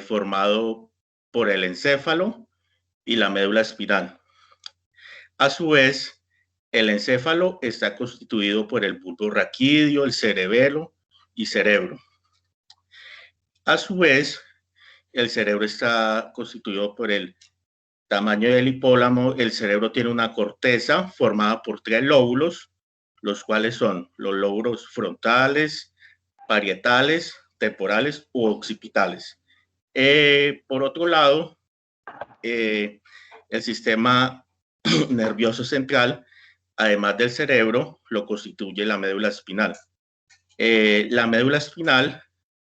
formado por el encéfalo y la médula espinal. A su vez, el encéfalo está constituido por el bulbo raquídeo, el cerebelo y cerebro. A su vez, el cerebro está constituido por el tamaño del hipólamo. El cerebro tiene una corteza formada por 3 lóbulos, los cuales son los lóbulos frontales, parietales, temporales u occipitales. Por otro lado, el sistema nervioso central, además del cerebro, lo constituye la médula espinal. La médula espinal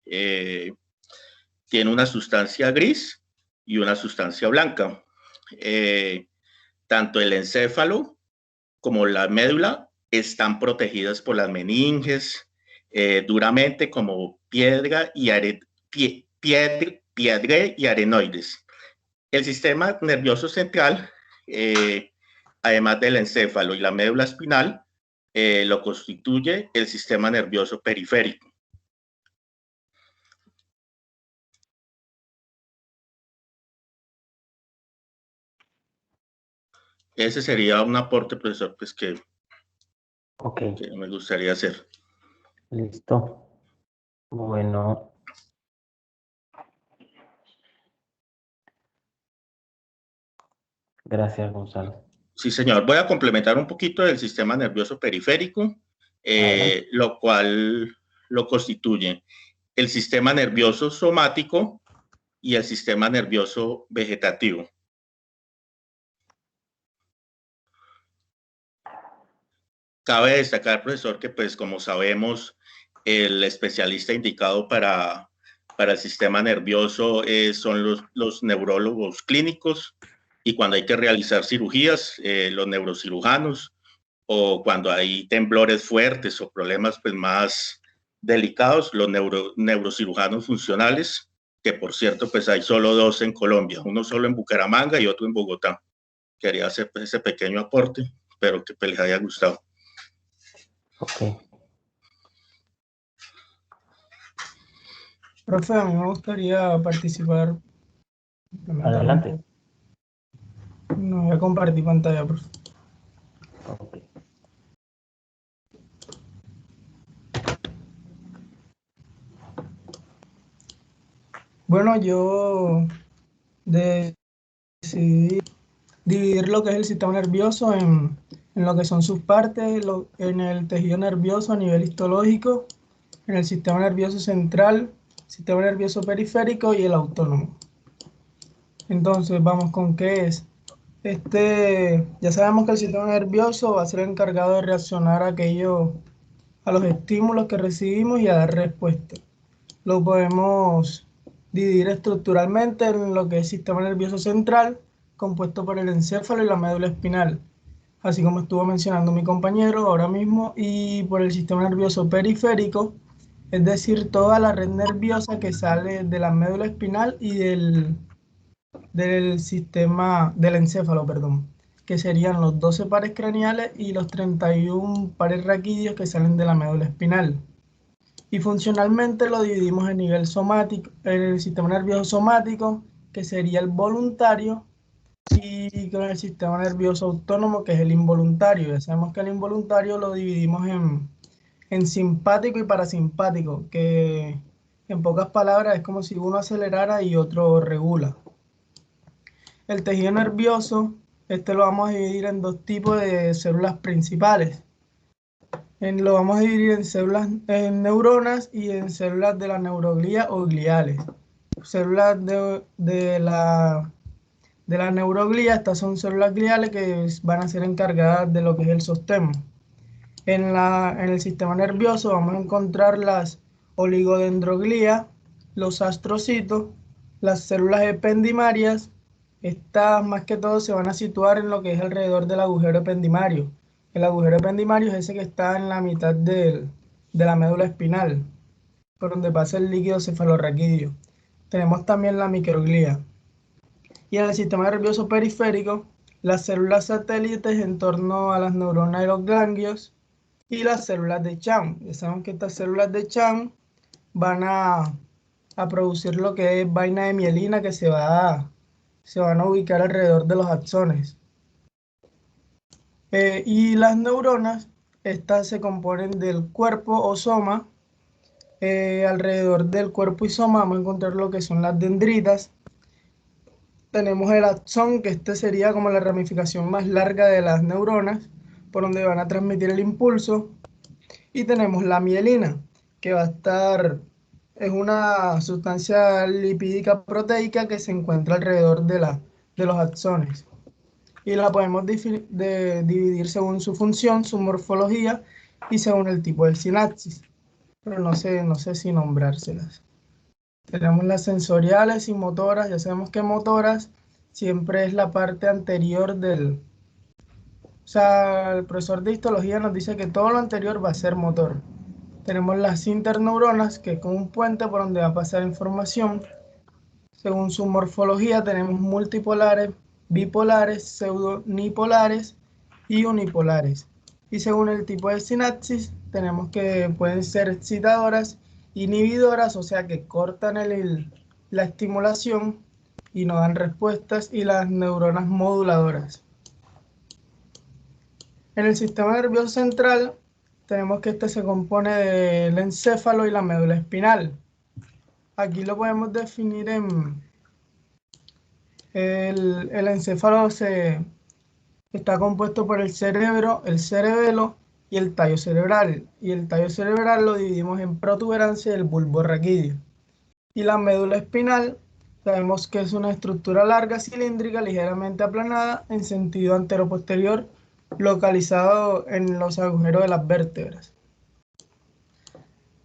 tiene una sustancia gris y una sustancia blanca. Tanto el encéfalo como la médula están protegidas por las meninges duramente como piedra y arenoides. El sistema nervioso central, además del encéfalo y la médula espinal, lo constituye el sistema nervioso periférico. Ese sería un aporte, profesor, pues que me gustaría hacer. Listo. Bueno. Gracias, Gonzalo. Sí, señor. Voy a complementar un poquito del sistema nervioso periférico, lo cual lo constituye el sistema nervioso somático y el sistema nervioso vegetativo. Cabe destacar, profesor, que pues como sabemos, el especialista indicado para el sistema nervioso son los neurólogos clínicos, y cuando hay que realizar cirugías, los neurocirujanos, o cuando hay temblores fuertes o problemas pues más delicados, los neurocirujanos funcionales, que por cierto pues hay solo 2 en Colombia, uno solo en Bucaramanga y otro en Bogotá. Quería hacer pues, ese pequeño aporte, espero que pues, les haya gustado. Ok. Profe, a mí me gustaría participar. Adelante. No voy a compartir pantalla, profe. Ok. Bueno, yo decidí dividir lo que es el sistema nervioso en lo que son sus partes, en el tejido nervioso a nivel histológico, en el sistema nervioso central, sistema nervioso periférico y el autónomo. Entonces, vamos con qué es. Ya sabemos que el sistema nervioso va a ser el encargado de reaccionar a los estímulos que recibimos y a dar respuesta. Lo podemos dividir estructuralmente en lo que es sistema nervioso central, compuesto por el encéfalo y la médula espinal, así como estuvo mencionando mi compañero ahora mismo, y por el sistema nervioso periférico, es decir, toda la red nerviosa que sale de la médula espinal y del sistema del encéfalo, perdón, que serían los 12 pares craneales y los 31 pares raquídeos que salen de la médula espinal. Y funcionalmente lo dividimos en nivel somático, en el sistema nervioso somático, que sería el voluntario, y con el sistema nervioso autónomo, que es el involuntario. Ya sabemos que el involuntario lo dividimos en simpático y parasimpático, que en pocas palabras es como si uno acelerara y otro regula. El tejido nervioso, lo vamos a dividir en 2 tipos de células principales. Lo vamos a dividir en neuronas y en células de la neuroglía o gliales. Células de la neuroglía, estas son células gliales que van a ser encargadas de lo que es el sostén. En el sistema nervioso vamos a encontrar las oligodendroglía, los astrocitos, las células ependimarias. Estas más que todo se van a situar en lo que es alrededor del agujero ependimario. El agujero ependimario es ese que está en la mitad de la médula espinal, por donde pasa el líquido cefalorraquídeo. Tenemos también la microglía. Y en el sistema nervioso periférico, las células satélites en torno a las neuronas y los ganglios, y las células de Schwann. Ya sabemos que estas células de Schwann van a a producir lo que es vaina de mielina que se van a ubicar alrededor de los axones. Y las neuronas, estas se componen del cuerpo o soma. Alrededor del cuerpo y soma vamos a encontrar lo que son las dendritas. Tenemos el axón, que este sería como la ramificación más larga de las neuronas, por donde van a transmitir el impulso. Y tenemos la mielina, que va a estar, es una sustancia lipídica proteica que se encuentra alrededor de los axones. Y la podemos dividir según su función, su morfología y según el tipo de sinapsis. Pero no sé si nombrárselas. Tenemos las sensoriales y motoras. Ya sabemos que motoras siempre es la parte anterior del... O sea, el profesor de histología nos dice que todo lo anterior va a ser motor. Tenemos las interneuronas, que es como un puente por donde va a pasar información. Según su morfología tenemos multipolares, bipolares, pseudonipolares y unipolares. Y según el tipo de sinapsis tenemos que pueden ser excitadoras, inhibidoras, o sea que cortan la estimulación y no dan respuestas, y las neuronas moduladoras. En el sistema nervioso central tenemos que este se compone del encéfalo y la médula espinal. Aquí lo podemos definir en... El encéfalo está compuesto por el cerebro, el cerebelo y el tallo cerebral. Y el tallo cerebral lo dividimos en protuberancia y el bulbo raquídeo. Y la médula espinal, sabemos que es una estructura larga, cilíndrica, ligeramente aplanada en sentido antero-posterior, localizado en los agujeros de las vértebras.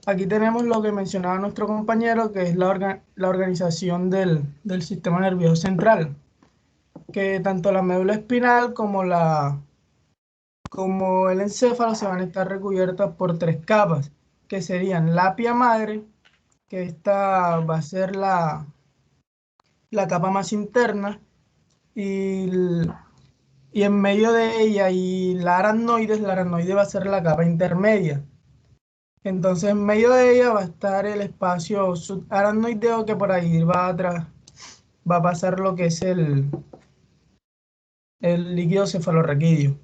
Aquí tenemos lo que mencionaba nuestro compañero, que es la organización del sistema nervioso central, que tanto la médula espinal como el encéfalo se van a estar recubiertas por 3 capas, que serían la pia madre, que esta va a ser la capa más interna, y, y en medio de ella y la aracnoide va a ser la capa intermedia. Entonces en medio de ella va a estar el espacio subaracnoideo, que por ahí va a pasar lo que es el líquido cefalorraquídeo.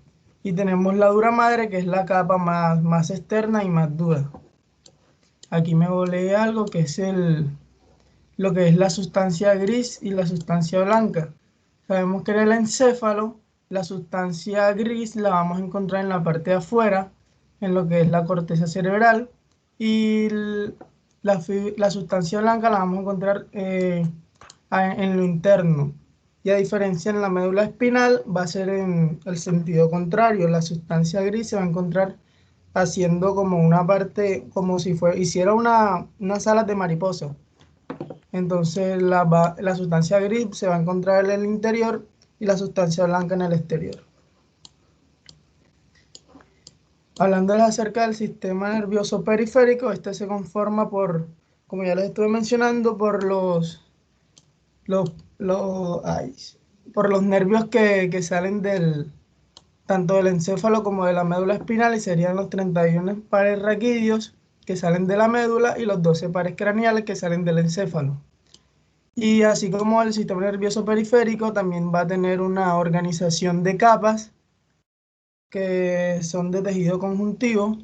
Y tenemos la dura madre, que es la capa más externa y más dura. Aquí me volé algo que es lo que es la sustancia gris y la sustancia blanca. Sabemos que en el encéfalo la sustancia gris la vamos a encontrar en la parte de afuera, en lo que es la corteza cerebral, y la sustancia blanca la vamos a encontrar en lo interno. Y a diferencia en la médula espinal va a ser en el sentido contrario. La sustancia gris se va a encontrar haciendo como una parte, como si hiciera unas alas de mariposa. Entonces la sustancia gris se va a encontrar en el interior y la sustancia blanca en el exterior. Hablándoles acerca del sistema nervioso periférico, este se conforma por, como ya les estuve mencionando, por los nervios que salen tanto del encéfalo como de la médula espinal, y serían los 31 pares raquídeos que salen de la médula y los 12 pares craneales que salen del encéfalo. Y así como el sistema nervioso periférico también va a tener una organización de capas que son de tejido conjuntivo,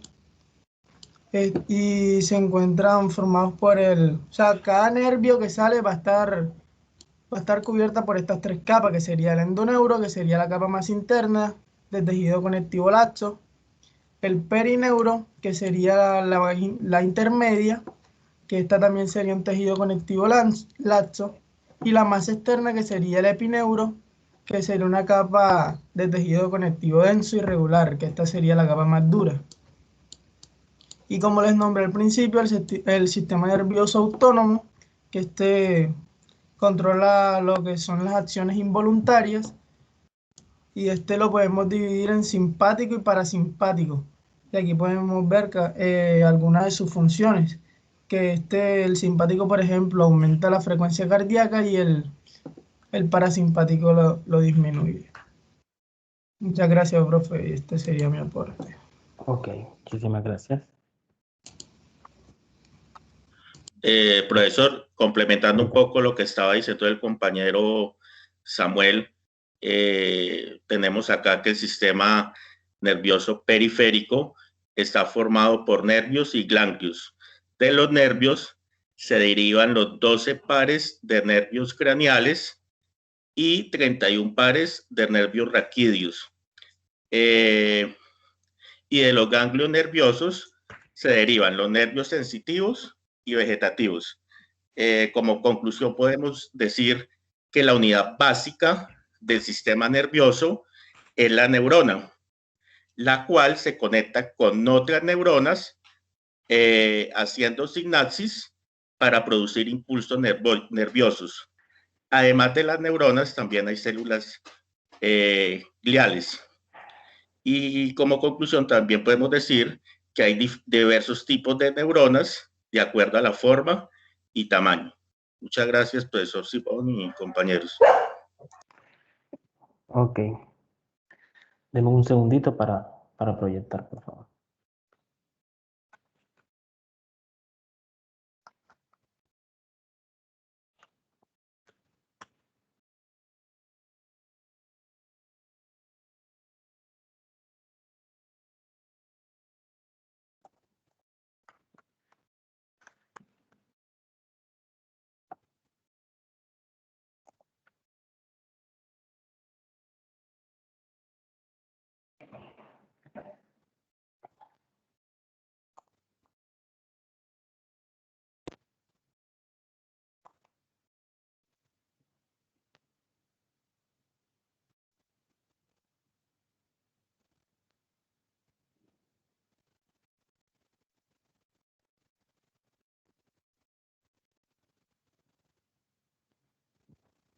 y se encuentran formados por o sea, cada nervio que sale va a estar cubierta por estas 3 capas, que sería el endoneuro, que sería la capa más interna del tejido conectivo laxo, el perineuro, que sería la intermedia, que esta también sería un tejido conectivo laxo, y la más externa, que sería el epineuro, que sería una capa de tejido conectivo denso y regular, que esta sería la capa más dura. Y como les nombré al principio, el sistema nervioso autónomo, que controla lo que son las acciones involuntarias, y lo podemos dividir en simpático y parasimpático. Y aquí podemos ver algunas de sus funciones, que el simpático, por ejemplo, aumenta la frecuencia cardíaca, y el parasimpático lo disminuye. Muchas gracias, profe. Este sería mi aporte. Ok, muchísimas gracias. Profesor, complementando un poco lo que estaba diciendo el compañero Samuel, tenemos acá que el sistema nervioso periférico está formado por nervios y ganglios. De los nervios se derivan los 12 pares de nervios craneales y 31 pares de nervios raquídeos. Y de los ganglios nerviosos se derivan los nervios sensitivos y vegetativos. Como conclusión podemos decir que la unidad básica del sistema nervioso es la neurona, la cual se conecta con otras neuronas haciendo sinapsis para producir impulsos nerviosos. Además de las neuronas, también hay células gliales. Y como conclusión también podemos decir que hay diversos tipos de neuronas de acuerdo a la forma y tamaño. Muchas gracias, profesor Simón y compañeros. Ok. Deme un segundito para proyectar, por favor.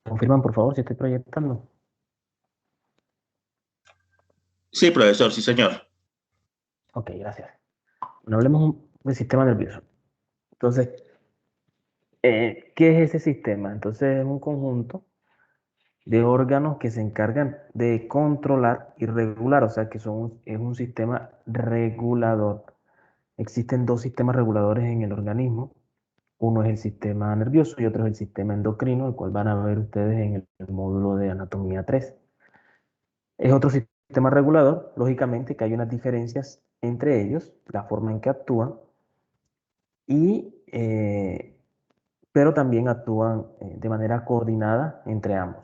¿Confirman, por favor, si estoy proyectando? Sí, profesor, sí, señor. Ok, gracias. Bueno, hablemos del sistema nervioso. Entonces, ¿qué es ese sistema? Entonces, es un conjunto de órganos que se encargan de controlar y regular, o sea, que es un sistema regulador. Existen dos sistemas reguladores en el organismo. Uno es el sistema nervioso y otro es el sistema endocrino, el cual van a ver ustedes en el módulo de anatomía 3. Es otro sistema regulador, lógicamente que hay unas diferencias entre ellos, la forma en que actúan, pero también actúan de manera coordinada entre ambos.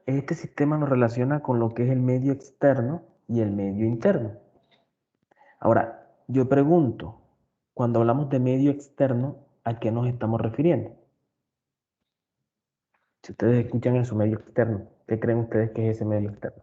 Este sistema nos relaciona con lo que es el medio externo y el medio interno. Ahora, yo pregunto, cuando hablamos de medio externo, ¿a qué nos estamos refiriendo? Si ustedes escuchan en su medio externo, ¿qué creen ustedes que es ese medio externo?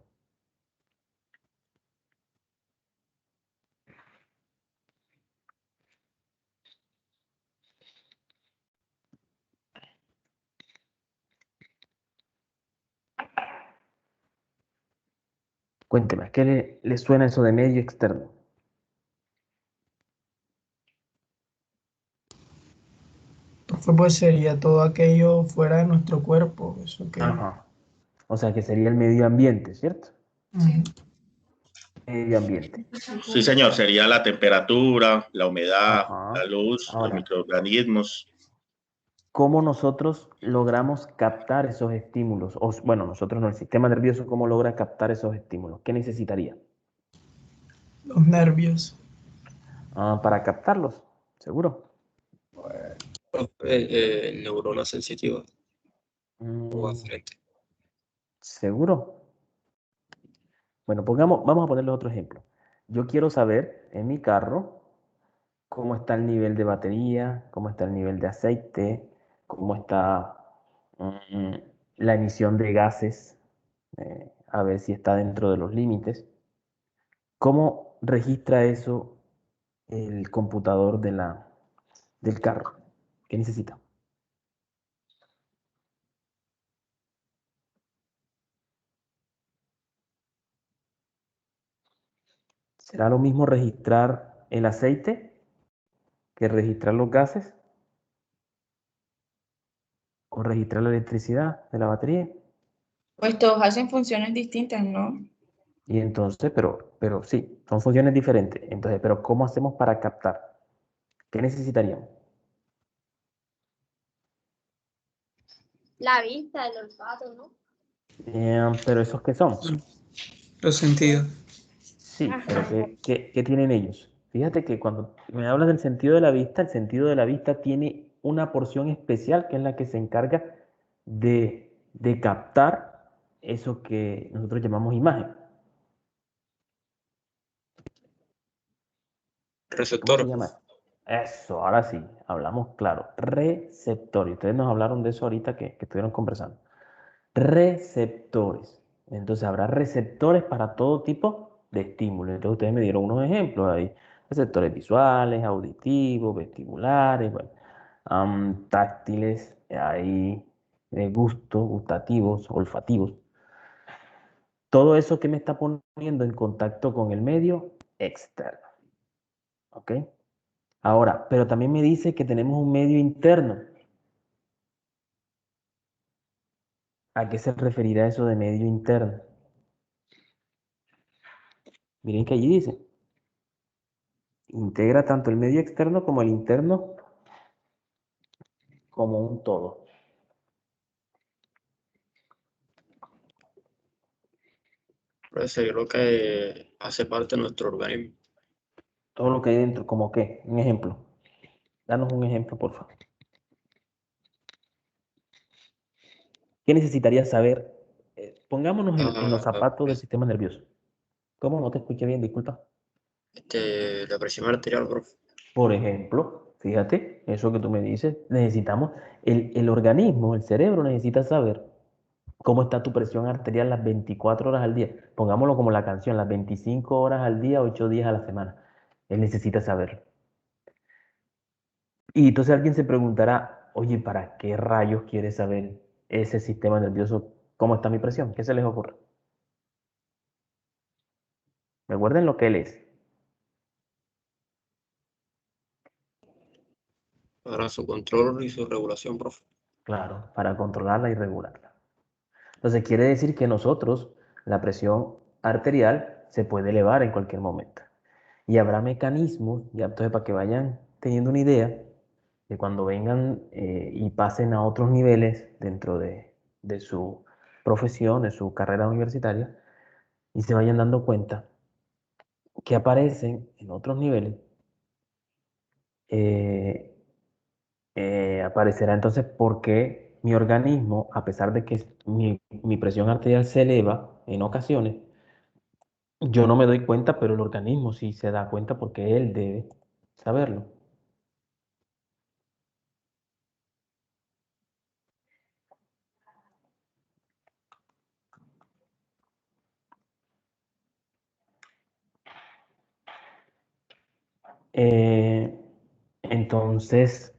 Cuénteme, ¿a qué le suena eso de medio externo? Pues sería todo aquello fuera de nuestro cuerpo, eso que... Ajá. O sea, que sería el medio ambiente, ¿cierto? Ujú. Medio ambiente. Sí, señor, sería la temperatura, la humedad, la Ajá. luz, los Ahora, microorganismos. ¿cómo nosotros logramos captar esos estímulos? O, bueno, nosotros no, el sistema nervioso, ¿cómo logra captar esos estímulos? ¿Qué necesitaría? Los nervios. Para captarlos, seguro. Neurona sensitiva o Mm, aferente. ¿Seguro? Bueno, vamos a ponerle otro ejemplo. Yo quiero saber en mi carro cómo está el nivel de batería, cómo está el nivel de aceite, cómo está mm, la emisión de gases, a ver si está dentro de los límites. ¿Cómo registra eso el computador del carro? ¿Qué necesita? ¿Será lo mismo registrar el aceite que registrar los gases o registrar la electricidad de la batería? Pues todos hacen funciones distintas, ¿no? Y entonces, pero sí, son funciones diferentes. Entonces, pero ¿cómo hacemos para captar? ¿Qué necesitaríamos? La vista, el olfato, ¿no? Pero ¿esos qué son? Los sentidos. Sí, pero Ajá. ¿qué tienen ellos? Fíjate que cuando me hablas del sentido de la vista, el sentido de la vista tiene una porción especial que es la que se encarga de captar eso que nosotros llamamos imagen. ¿Cómo se Receptor. llama? Eso, ahora sí, hablamos claro. Receptor. Y ustedes nos hablaron de eso ahorita que estuvieron conversando. Receptores. Entonces habrá receptores para todo tipo de estímulos. Entonces ustedes me dieron unos ejemplos ahí. Receptores visuales, auditivos, vestibulares, bueno, táctiles, hay de gusto, gustativos, olfativos. Todo eso que me está poniendo en contacto con el medio externo. ¿Ok? Ahora, pero también me dice que tenemos un medio interno. ¿A qué se referirá eso de medio interno? Miren que allí dice, integra tanto el medio externo como el interno como un todo. Puede ser lo que hace parte de nuestro organismo. Todo lo que hay dentro, ¿como qué? Un ejemplo. Danos un ejemplo, por favor. ¿Qué necesitarías saber? Pongámonos en los Ah, zapatos del sistema nervioso. ¿Cómo? No te escuché bien, disculpa. la presión arterial, profe. Por ejemplo, fíjate, eso que tú me dices, necesitamos, el organismo, el cerebro necesita saber cómo está tu presión arterial las 24 horas al día. Pongámoslo como la canción, las 25 horas al día, 8 días a la semana. Él necesita saberlo. Y entonces alguien se preguntará, oye, ¿para qué rayos quiere saber ese sistema nervioso cómo está mi presión? ¿Qué se les ocurre? Recuerden lo que él es. Para su control y su regulación, profe. Claro, para controlarla y regularla. Entonces quiere decir que nosotros, la presión arterial se puede elevar en cualquier momento. Y habrá mecanismos, ya entonces para que vayan teniendo una idea, de cuando vengan y pasen a otros niveles dentro de su profesión, de su carrera universitaria, y se vayan dando cuenta que aparecen en otros niveles, eh, aparecerá entonces por qué mi organismo, a pesar de que mi presión arterial se eleva en ocasiones, yo no me doy cuenta, pero el organismo sí se da cuenta porque él debe saberlo. Eh, entonces,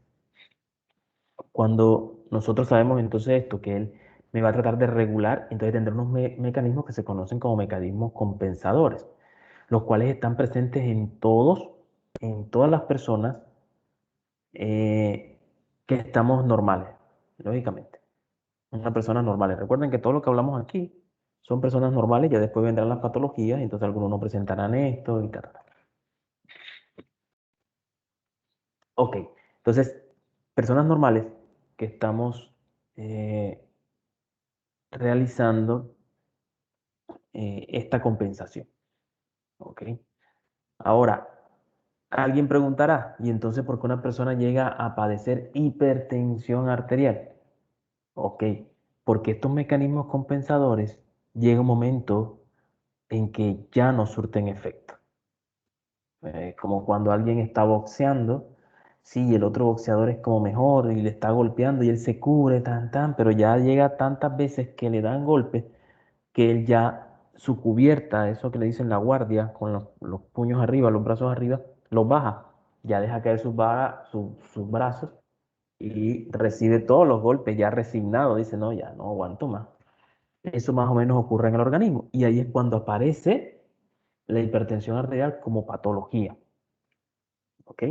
cuando nosotros sabemos entonces esto, que él me va a tratar de regular, entonces tendrá unos mecanismos que se conocen como mecanismos compensadores, los cuales están presentes en todas las personas que estamos normales, lógicamente. Una persona normales. Recuerden que todo lo que hablamos aquí son personas normales, ya después vendrán las patologías, entonces algunos no presentarán esto y tal. Ok, entonces, personas normales que estamos eh, realizando esta compensación. Ok, ahora, alguien preguntará, ¿y entonces por qué una persona llega a padecer hipertensión arterial? Ok, porque estos mecanismos compensadores llega un momento en que ya no surten efecto. Como cuando alguien está boxeando, sí, el otro boxeador es como mejor y le está golpeando y él se cubre, pero ya llega tantas veces que le dan golpes que él ya su cubierta, eso que le dicen la guardia, con los puños arriba, los brazos arriba, los baja, ya deja caer sus brazos y recibe todos los golpes ya resignado, dice, no, ya no aguanto más. Eso más o menos ocurre en el organismo y ahí es cuando aparece la hipertensión arterial como patología. ¿Ok?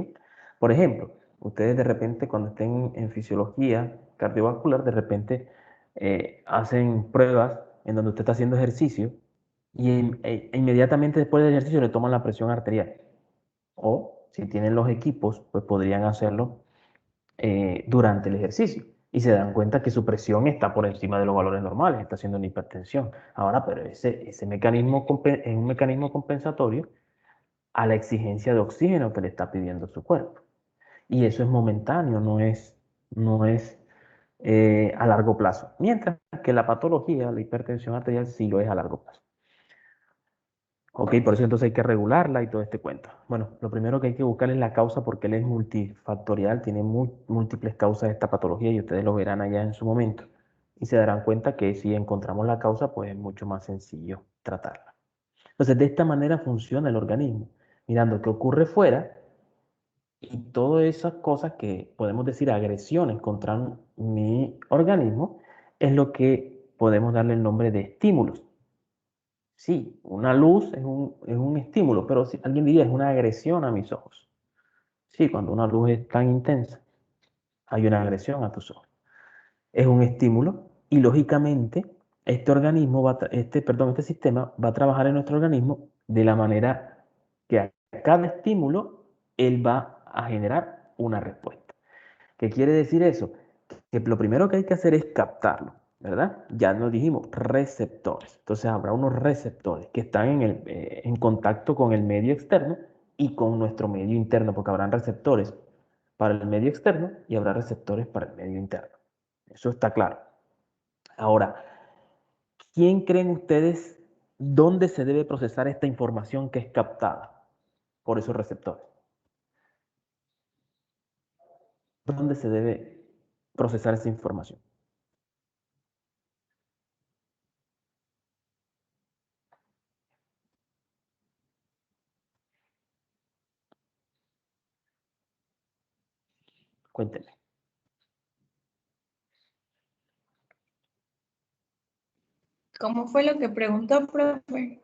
Por ejemplo, ustedes de repente cuando estén en fisiología cardiovascular, de repente hacen pruebas en donde usted está haciendo ejercicio y inmediatamente después del ejercicio le toman la presión arterial. O si tienen los equipos, pues podrían hacerlo durante el ejercicio y se dan cuenta que su presión está por encima de los valores normales, está haciendo una hipertensión. Ahora, pero ese mecanismo es un mecanismo compensatorio a la exigencia de oxígeno que le está pidiendo su cuerpo. Y eso es momentáneo, no es a largo plazo. Mientras que la patología, la hipertensión arterial, sí lo es a largo plazo. Ok, por eso entonces hay que regularla y todo este cuento. Bueno, lo primero que hay que buscar es la causa porque él es multifactorial, tiene múltiples causas de esta patología y ustedes lo verán allá en su momento. Y se darán cuenta que si encontramos la causa, pues es mucho más sencillo tratarla. Entonces, de esta manera funciona el organismo, mirando qué ocurre fuera y todas esas cosas que podemos decir agresiones contra mi organismo, es lo que podemos darle el nombre de estímulos. Sí, una luz es un estímulo, pero si alguien diría es una agresión a mis ojos. Sí, cuando una luz es tan intensa, hay una agresión a tus ojos. Es un estímulo y lógicamente este organismo este sistema va a trabajar en nuestro organismo de la manera que a cada estímulo él va a generar una respuesta. ¿Qué quiere decir eso? Que lo primero que hay que hacer es captarlo, ¿verdad? Ya nos dijimos receptores. Entonces habrá unos receptores que están en contacto con el medio externo y con nuestro medio interno, porque habrán receptores para el medio externo y habrá receptores para el medio interno. Eso está claro. Ahora, ¿quién creen ustedes dónde se debe procesar esta información que es captada por esos receptores? ¿Dónde se debe procesar esa información? Cuéntenme. ¿Cómo fue lo que preguntó, profe?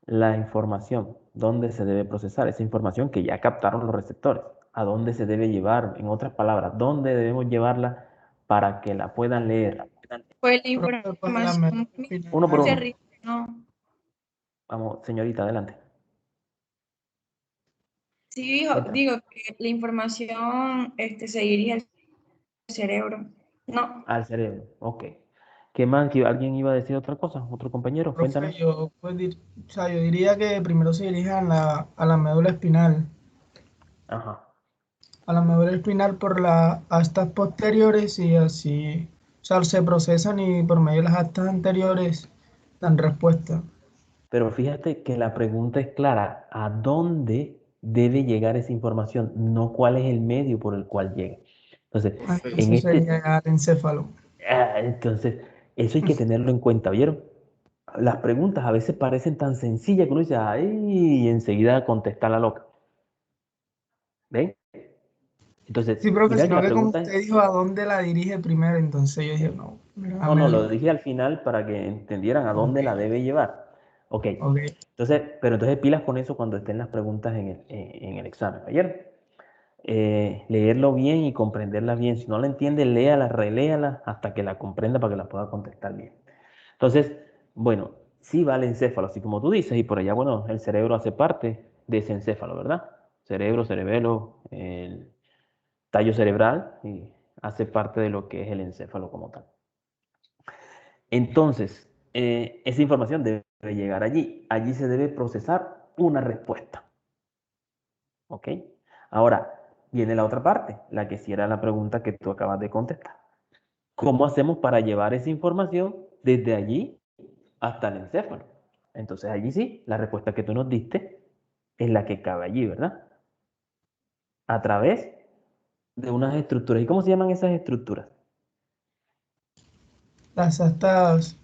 La información, ¿dónde se debe procesar? Esa información que ya captaron los receptores. ¿A dónde se debe llevar? En otras palabras, ¿dónde debemos llevarla para que la puedan leer? Fue la Profe, pues la médula información Uno por espinal. uno. ¿no? Vamos, señorita, adelante. Sí, Cuéntame. digo que la información se dirige al cerebro. No, Al cerebro. Ok. ¿Qué más? ¿Alguien iba a decir otra cosa? ¿Otro compañero? Profe, Cuéntame. o sea, yo diría que primero se dirige a la médula espinal. Ajá. A la médula espinal por las astas posteriores y así, o sea, se procesan y por medio de las astas anteriores dan respuesta. Pero fíjate que la pregunta es clara. ¿A dónde debe llegar esa información? No cuál es el medio por el cual llega. Entonces, Profe, en Entonces sería este, al encéfalo. entonces, eso hay que tenerlo en cuenta, ¿vieron? Las preguntas a veces parecen tan sencillas que uno dice, ay, y enseguida contesta la loca. ¿Ven? Entonces, Sí, profe, mira que sino la que como pregunta es, usted dijo a dónde la dirige primero, entonces yo dije, no, la no, lo médula. dije al final para que entendieran a Ok, dónde la debe llevar. Ok, ok. entonces pilas con eso cuando estén las preguntas en el examen, ¿oyeron? Leerlo bien y comprenderla bien. Si no la entiende, léala, reléala hasta que la comprenda para que la pueda contestar bien. Entonces, bueno, sí va el encéfalo, así como tú dices, y por allá, bueno, el cerebro hace parte de ese encéfalo, ¿verdad? Cerebro, cerebelo, el tallo cerebral, y hace parte de lo que es el encéfalo como tal. Entonces, esa información debe llegar allí. Allí se debe procesar una respuesta. ¿Ok? Ahora, viene la otra parte, la que sí era la pregunta que tú acabas de contestar. ¿Cómo hacemos para llevar esa información desde allí hasta el encéfalo? Entonces, allí sí, la respuesta que tú nos diste es la que cabe allí, ¿verdad? A través de unas estructuras. ¿Y cómo se llaman esas estructuras? Las astas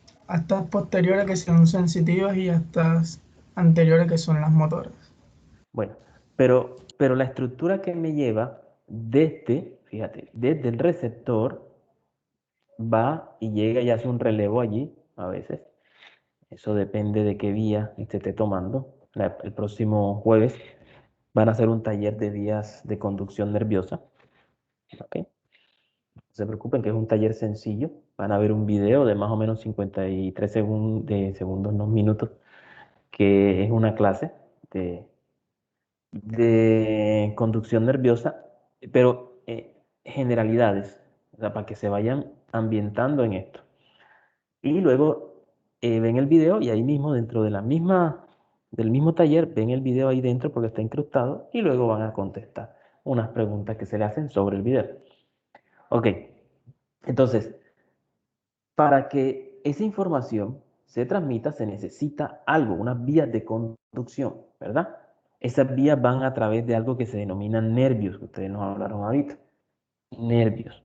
posteriores que son sensitivas y astas anteriores que son las motoras. Bueno, pero la estructura que me lleva fíjate, desde el receptor va y llega y hace un relevo allí, a veces. Eso depende de qué vía esté tomando. El próximo jueves van a hacer un taller de vías de conducción nerviosa. ¿Ok? No se preocupen que es un taller sencillo. Van a ver un video de más o menos 53 segundos, no minutos, que es una clase de de conducción nerviosa, pero generalidades, o sea, para que se vayan ambientando en esto. Y luego ven el video y ahí mismo, dentro de del mismo taller, ven el video ahí dentro porque está incrustado y luego van a contestar unas preguntas que se le hacen sobre el video. Ok, entonces, para que esa información se transmita, se necesita algo, unas vías de conducción, ¿verdad? Esas vías van a través de algo que se denominan nervios, que ustedes nos hablaron ahorita. Nervios.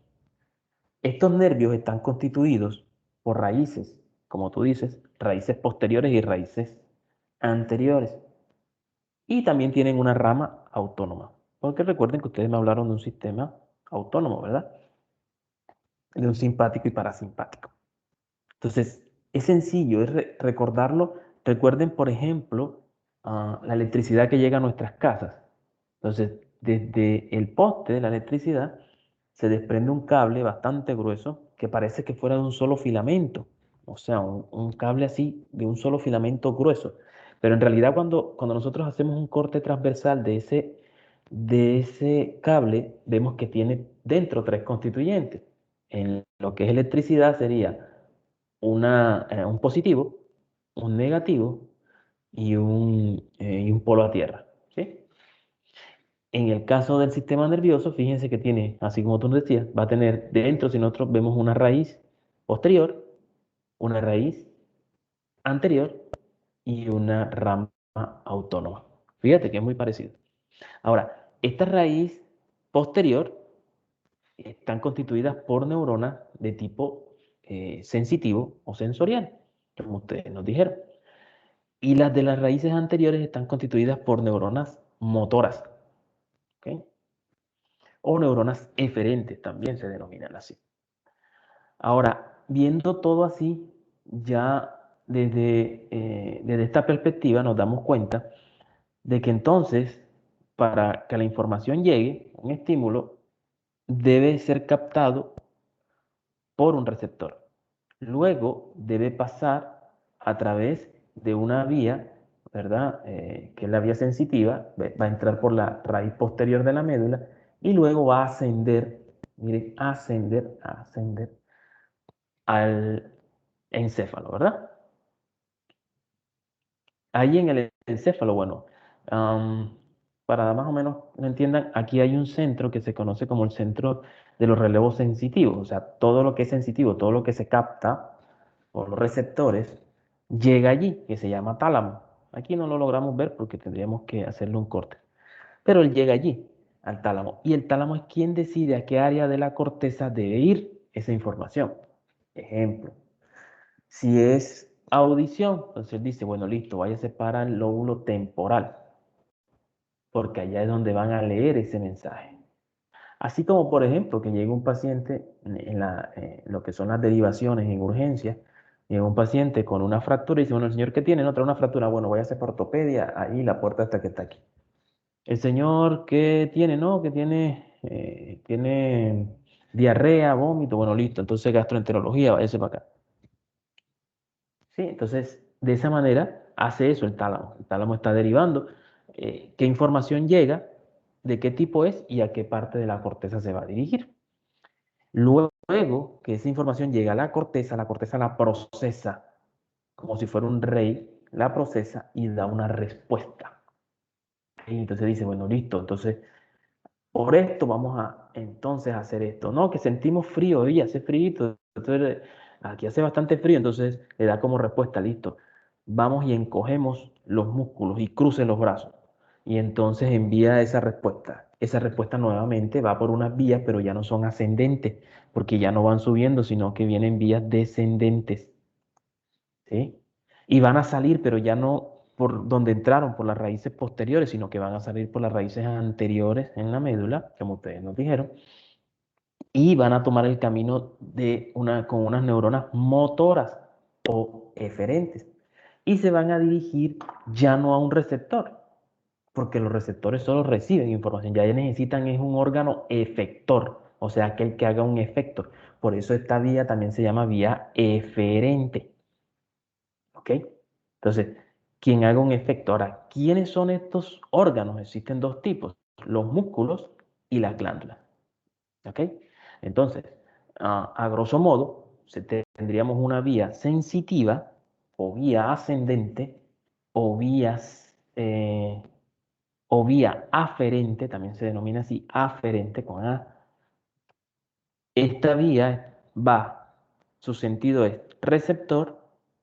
Estos nervios están constituidos por raíces, como tú dices, raíces posteriores y raíces anteriores. Y también tienen una rama autónoma. Porque recuerden que ustedes me hablaron de un sistema autónomo, ¿verdad? De un simpático y parasimpático. Entonces, es sencillo, es recordarlo. Recuerden, por ejemplo, la electricidad que llega a nuestras casas. Entonces, desde el poste de la electricidad se desprende un cable bastante grueso que parece que fuera de un solo filamento. O sea, un cable así de un solo filamento grueso. Pero en realidad cuando nosotros hacemos un corte transversal de ese cable, vemos que tiene dentro tres constituyentes. En lo que es electricidad sería un positivo, un negativo y un polo a tierra. ¿Sí? En el caso del sistema nervioso, fíjense que tiene, así como tú nos decías, va a tener dentro, si nosotros vemos una raíz posterior, una raíz anterior y una rama autónoma. Fíjate que es muy parecido. Ahora, esta raíz posterior están constituidas por neuronas de tipo sensitivo o sensorial, como ustedes nos dijeron. Y las de las raíces anteriores están constituidas por neuronas motoras, ¿ok? O neuronas eferentes, también se denominan así. Ahora, viendo todo así, ya desde esta perspectiva nos damos cuenta de que entonces, para que la información llegue, un estímulo debe ser captado por un receptor. Luego debe pasar a través de una vía, ¿verdad? Que es la vía sensitiva, va a entrar por la raíz posterior de la médula y luego va a ascender, miren, ascender al encéfalo, ¿verdad? Ahí en el encéfalo, bueno, para más o menos lo entiendan, aquí hay un centro que se conoce como el centro de los relevos sensitivos, o sea, todo lo que es sensitivo, todo lo que se capta por los receptores, llega allí, que se llama tálamo. Aquí no lo logramos ver porque tendríamos que hacerle un corte, pero él llega allí, al tálamo, y el tálamo es quien decide a qué área de la corteza debe ir esa información. Ejemplo, si es audición, entonces él dice, bueno, listo, váyase para el lóbulo temporal, porque allá es donde van a leer ese mensaje. Así como, por ejemplo, que llega un paciente en lo que son las derivaciones en urgencia, llega un paciente con una fractura y dice, bueno, el señor, ¿qué tiene? No, trae una fractura, bueno, váyase por ortopedia, ahí la puerta hasta que está aquí. El señor, ¿qué tiene? No, que tiene diarrea, vómito, bueno, listo, entonces gastroenterología, váyase para acá. ¿Sí? Entonces, de esa manera hace eso el tálamo. El tálamo está derivando qué información llega, de qué tipo es y a qué parte de la corteza se va a dirigir. Luego que esa información llega a la corteza la procesa como si fuera un rey, la procesa y da una respuesta. Y entonces dice, bueno, listo, entonces por esto vamos a entonces hacer esto. No, que sentimos frío, y hace frío, entonces aquí hace bastante frío, entonces le da como respuesta, listo, vamos y encogemos los músculos y crucen los brazos. Y entonces envía esa respuesta. Esa respuesta nuevamente va por unas vías, pero ya no son ascendentes, porque ya no van subiendo, sino que vienen vías descendentes. ¿Sí? Y van a salir, pero ya no por donde entraron, por las raíces posteriores, sino que van a salir por las raíces anteriores en la médula, como ustedes nos dijeron, y van a tomar el camino con unas neuronas motoras o eferentes. Y se van a dirigir ya no a un receptor, porque los receptores solo reciben información, ya necesitan es un órgano efector, o sea, aquel que haga un efecto. Por eso esta vía también se llama vía eferente. ¿Ok? Entonces, quien haga un efecto. Ahora, ¿quiénes son estos órganos? Existen dos tipos, los músculos y las glándulas. ¿Ok? Entonces, a grosso modo, tendríamos una vía sensitiva o vía ascendente o vía aferente, también se denomina así, aferente con A. Esta vía va, su sentido es receptor,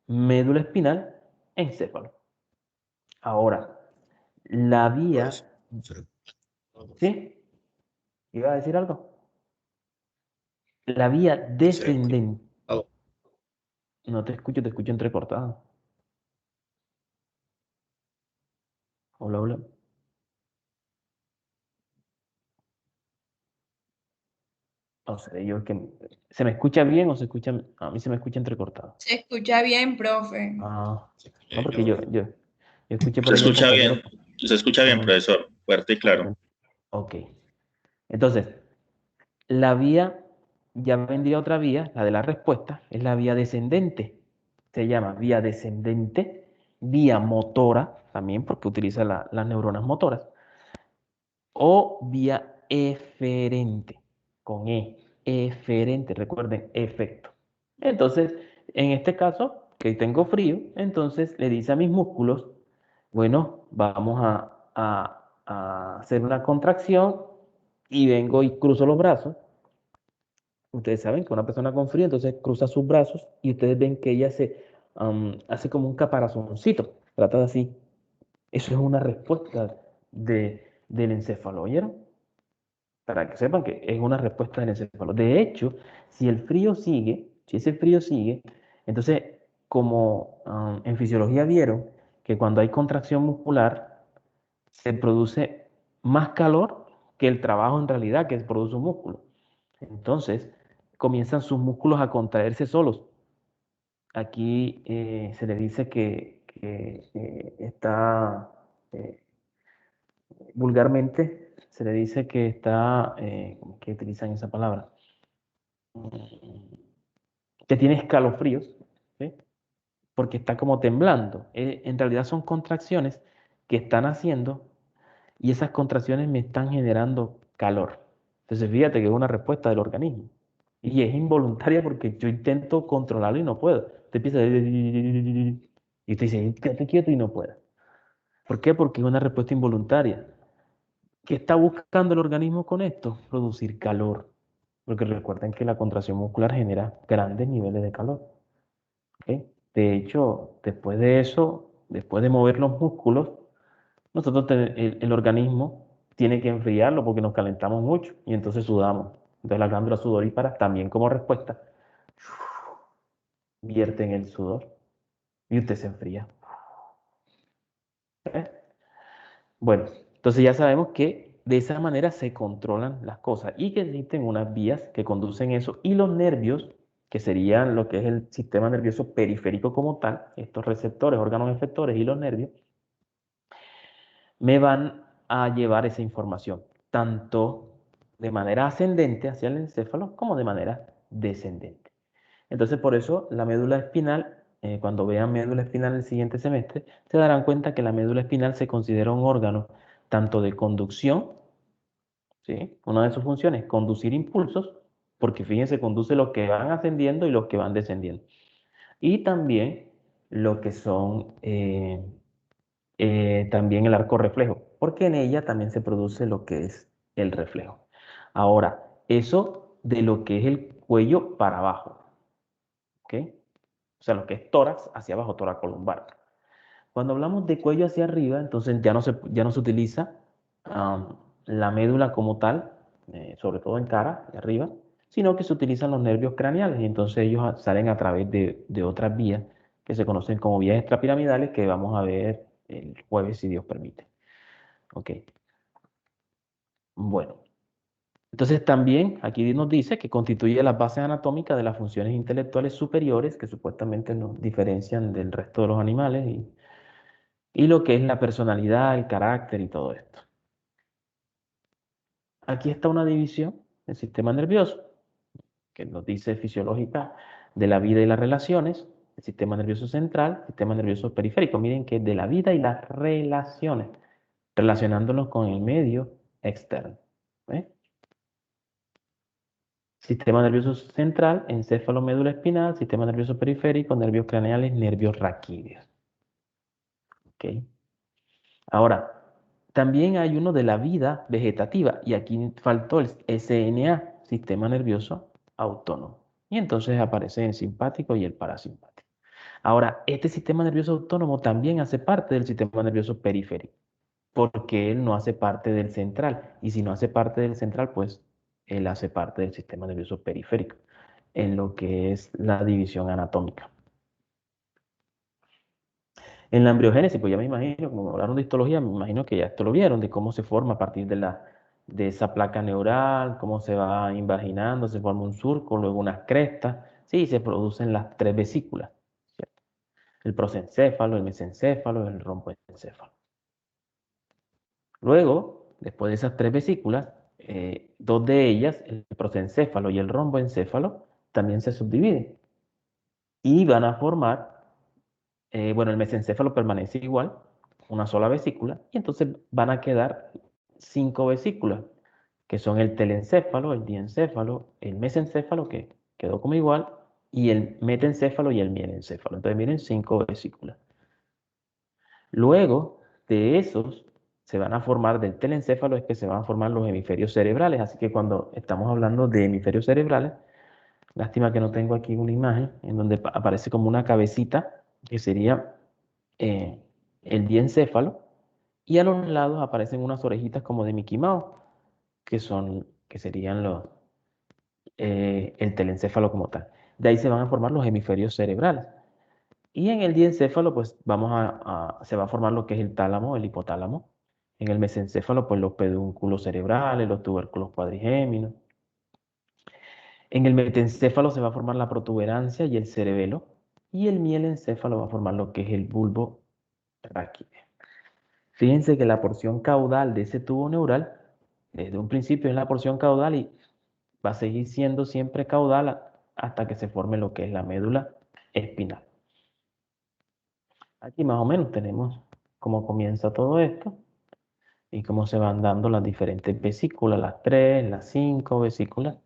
médula espinal, encéfalo. Ahora, la vía, ¿sí? ¿Iba a decir algo? La vía descendente, no te escucho entrecortado. Hola, hola. O sea, ¿se me escucha bien o se escucha? A mí se me escucha entrecortado. Se escucha bien, profe. No, porque yo escuché por Se ahí al escucha compañero. bien, se escucha bien, profesor, fuerte y claro. Ok. Entonces, la vía, ya vendría otra vía, la de la respuesta, es la vía descendente. Se llama vía descendente, vía motora, también porque utiliza las neuronas motoras, o vía eferente, con eferente, recuerden, efecto. Entonces, en este caso, que tengo frío, entonces le dice a mis músculos, bueno, vamos a hacer una contracción y vengo y cruzo los brazos. Ustedes saben que una persona con frío, entonces cruza sus brazos y ustedes ven que ella hace como un caparazoncito, trata de así. Eso es una respuesta del encéfalo, ¿oyeron? Para que sepan que es una respuesta del encéfalo. De hecho, si ese frío sigue, entonces, como en fisiología vieron que cuando hay contracción muscular, se produce más calor que el trabajo en realidad que produce un músculo. Entonces, comienzan sus músculos a contraerse solos. Aquí se le dice que está, vulgarmente, se le dice que está, ¿cómo es que utilizan esa palabra? Que tiene escalofríos, ¿sí? Porque está como temblando. En realidad son contracciones que están haciendo y esas contracciones me están generando calor. Entonces, fíjate que es una respuesta del organismo. Y es involuntaria porque yo intento controlarlo y no puedo. Te empieza y te dice, quédate quieto y no puedo. ¿Por qué? Porque es una respuesta involuntaria. ¿Qué está buscando el organismo con esto? Producir calor. Porque recuerden que la contracción muscular genera grandes niveles de calor. ¿Ok? De hecho, después de eso, después de mover los músculos, el organismo tiene que enfriarlo porque nos calentamos mucho y entonces sudamos. Entonces las glándulas sudoríparas también como respuesta vierten el sudor y usted se enfría. ¿Eh? Bueno, entonces ya sabemos que de esa manera se controlan las cosas y que existen unas vías que conducen eso y los nervios, que serían lo que es el sistema nervioso periférico como tal, estos receptores, órganos efectores y los nervios, me van a llevar esa información, tanto de manera ascendente hacia el encéfalo como de manera descendente. Entonces, por eso la médula espinal, cuando vean médula espinal el siguiente semestre, se darán cuenta que la médula espinal se considera un órgano tanto de conducción, ¿sí? Una de sus funciones es conducir impulsos, porque fíjense, conduce los que van ascendiendo y los que van descendiendo. Y también lo que son también el arco reflejo, porque en ella también se produce lo que es el reflejo. Ahora, eso de lo que es el cuello para abajo, ¿ok? O sea, lo que es tórax hacia abajo, tórax columbar. Cuando hablamos de cuello hacia arriba, entonces ya no se utiliza la médula como tal, sobre todo en cara, de arriba, sino que se utilizan los nervios craneales y entonces ellos salen a través de otras vías que se conocen como vías extrapiramidales que vamos a ver el jueves, si Dios permite. Ok. Bueno, entonces también aquí nos dice que constituye las bases anatómicas de las funciones intelectuales superiores que supuestamente nos diferencian del resto de los animales y lo que es la personalidad, el carácter y todo esto. Aquí está una división del sistema nervioso que nos dice fisiológica de la vida y las relaciones. el sistema nervioso central, sistema nervioso periférico. Miren que de la vida y las relaciones, relacionándonos con el medio externo. ¿Ve? Sistema nervioso central, encéfalo, médula espinal, sistema nervioso periférico, nervios craneales, nervios raquídeos. ¿Ok? Ahora, también hay uno de la vida vegetativa, y aquí faltó el SNA, sistema nervioso autónomo. Y entonces aparece el simpático y el parasimpático. Ahora, este sistema nervioso autónomo también hace parte del sistema nervioso periférico, porque él no hace parte del central. Y si no hace parte del central, pues él hace parte del sistema nervioso periférico, en lo que es la división anatómica. En la embriogénesis, pues ya me imagino, como hablaron de histología, me imagino que ya esto lo vieron, de cómo se forma a partir de esa placa neural, cómo se va invaginando, se forma un surco, luego unas crestas, sí, se producen las tres vesículas, ¿cierto? El prosencéfalo, el mesencéfalo y el romboencéfalo. Luego, después de esas tres vesículas, dos de ellas, el prosencéfalo y el romboencéfalo, también se subdividen y van a formar, bueno, el mesencéfalo permanece igual, una sola vesícula, y entonces van a quedar 5 vesículas, que son el telencéfalo, el diencéfalo, el mesencéfalo, que quedó como igual, y el metencéfalo y el mielencéfalo. Entonces miren, 5 vesículas. Luego de esos se van a formar, del telencéfalo es que se van a formar los hemisferios cerebrales, así que cuando estamos hablando de hemisferios cerebrales, lástima que no tengo aquí una imagen en donde aparece como una cabecita, que sería el diencéfalo, y a los lados aparecen unas orejitas como de Mickey Mouse, que serían el telencéfalo como tal. De ahí se van a formar los hemisferios cerebrales. Y en el diencéfalo, pues se va a formar lo que es el tálamo, el hipotálamo. En el mesencéfalo, pues los pedúnculos cerebrales, los tubérculos cuadrigéminos. En el metencéfalo se va a formar la protuberancia y el cerebelo. Y el mielencéfalo va a formar lo que es el bulbo raquídeo. Fíjense que la porción caudal de ese tubo neural, desde un principio es la porción caudal y va a seguir siendo siempre caudal hasta que se forme lo que es la médula espinal. Aquí más o menos tenemos cómo comienza todo esto y cómo se van dando las diferentes vesículas, las 3, las 5 vesículas,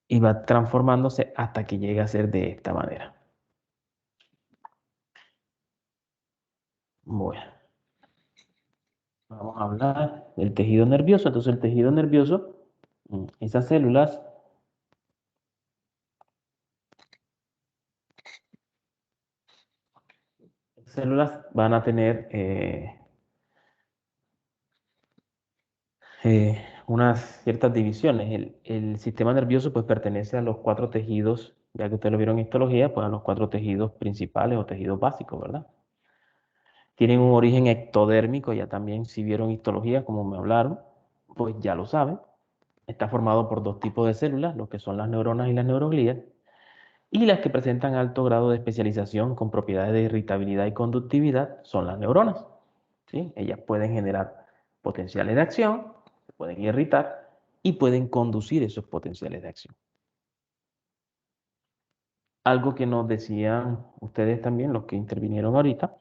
y va transformándose hasta que llega a ser de esta manera. Bueno, vamos a hablar del tejido nervioso. Entonces el tejido nervioso, esas células van a tener unas ciertas divisiones. El sistema nervioso pues pertenece a los 4 tejidos, ya que ustedes lo vieron en histología, pues a los 4 tejidos principales o tejidos básicos, ¿verdad? Tienen un origen ectodérmico, ya también si vieron histología, como me hablaron, pues ya lo saben. Está formado por 2 tipos de células, lo que son las neuronas y las neuroglías, y las que presentan alto grado de especialización con propiedades de irritabilidad y conductividad son las neuronas, ¿sí? Ellas pueden generar potenciales de acción, pueden irritar y pueden conducir esos potenciales de acción. Algo que nos decían ustedes también, los que intervinieron ahorita,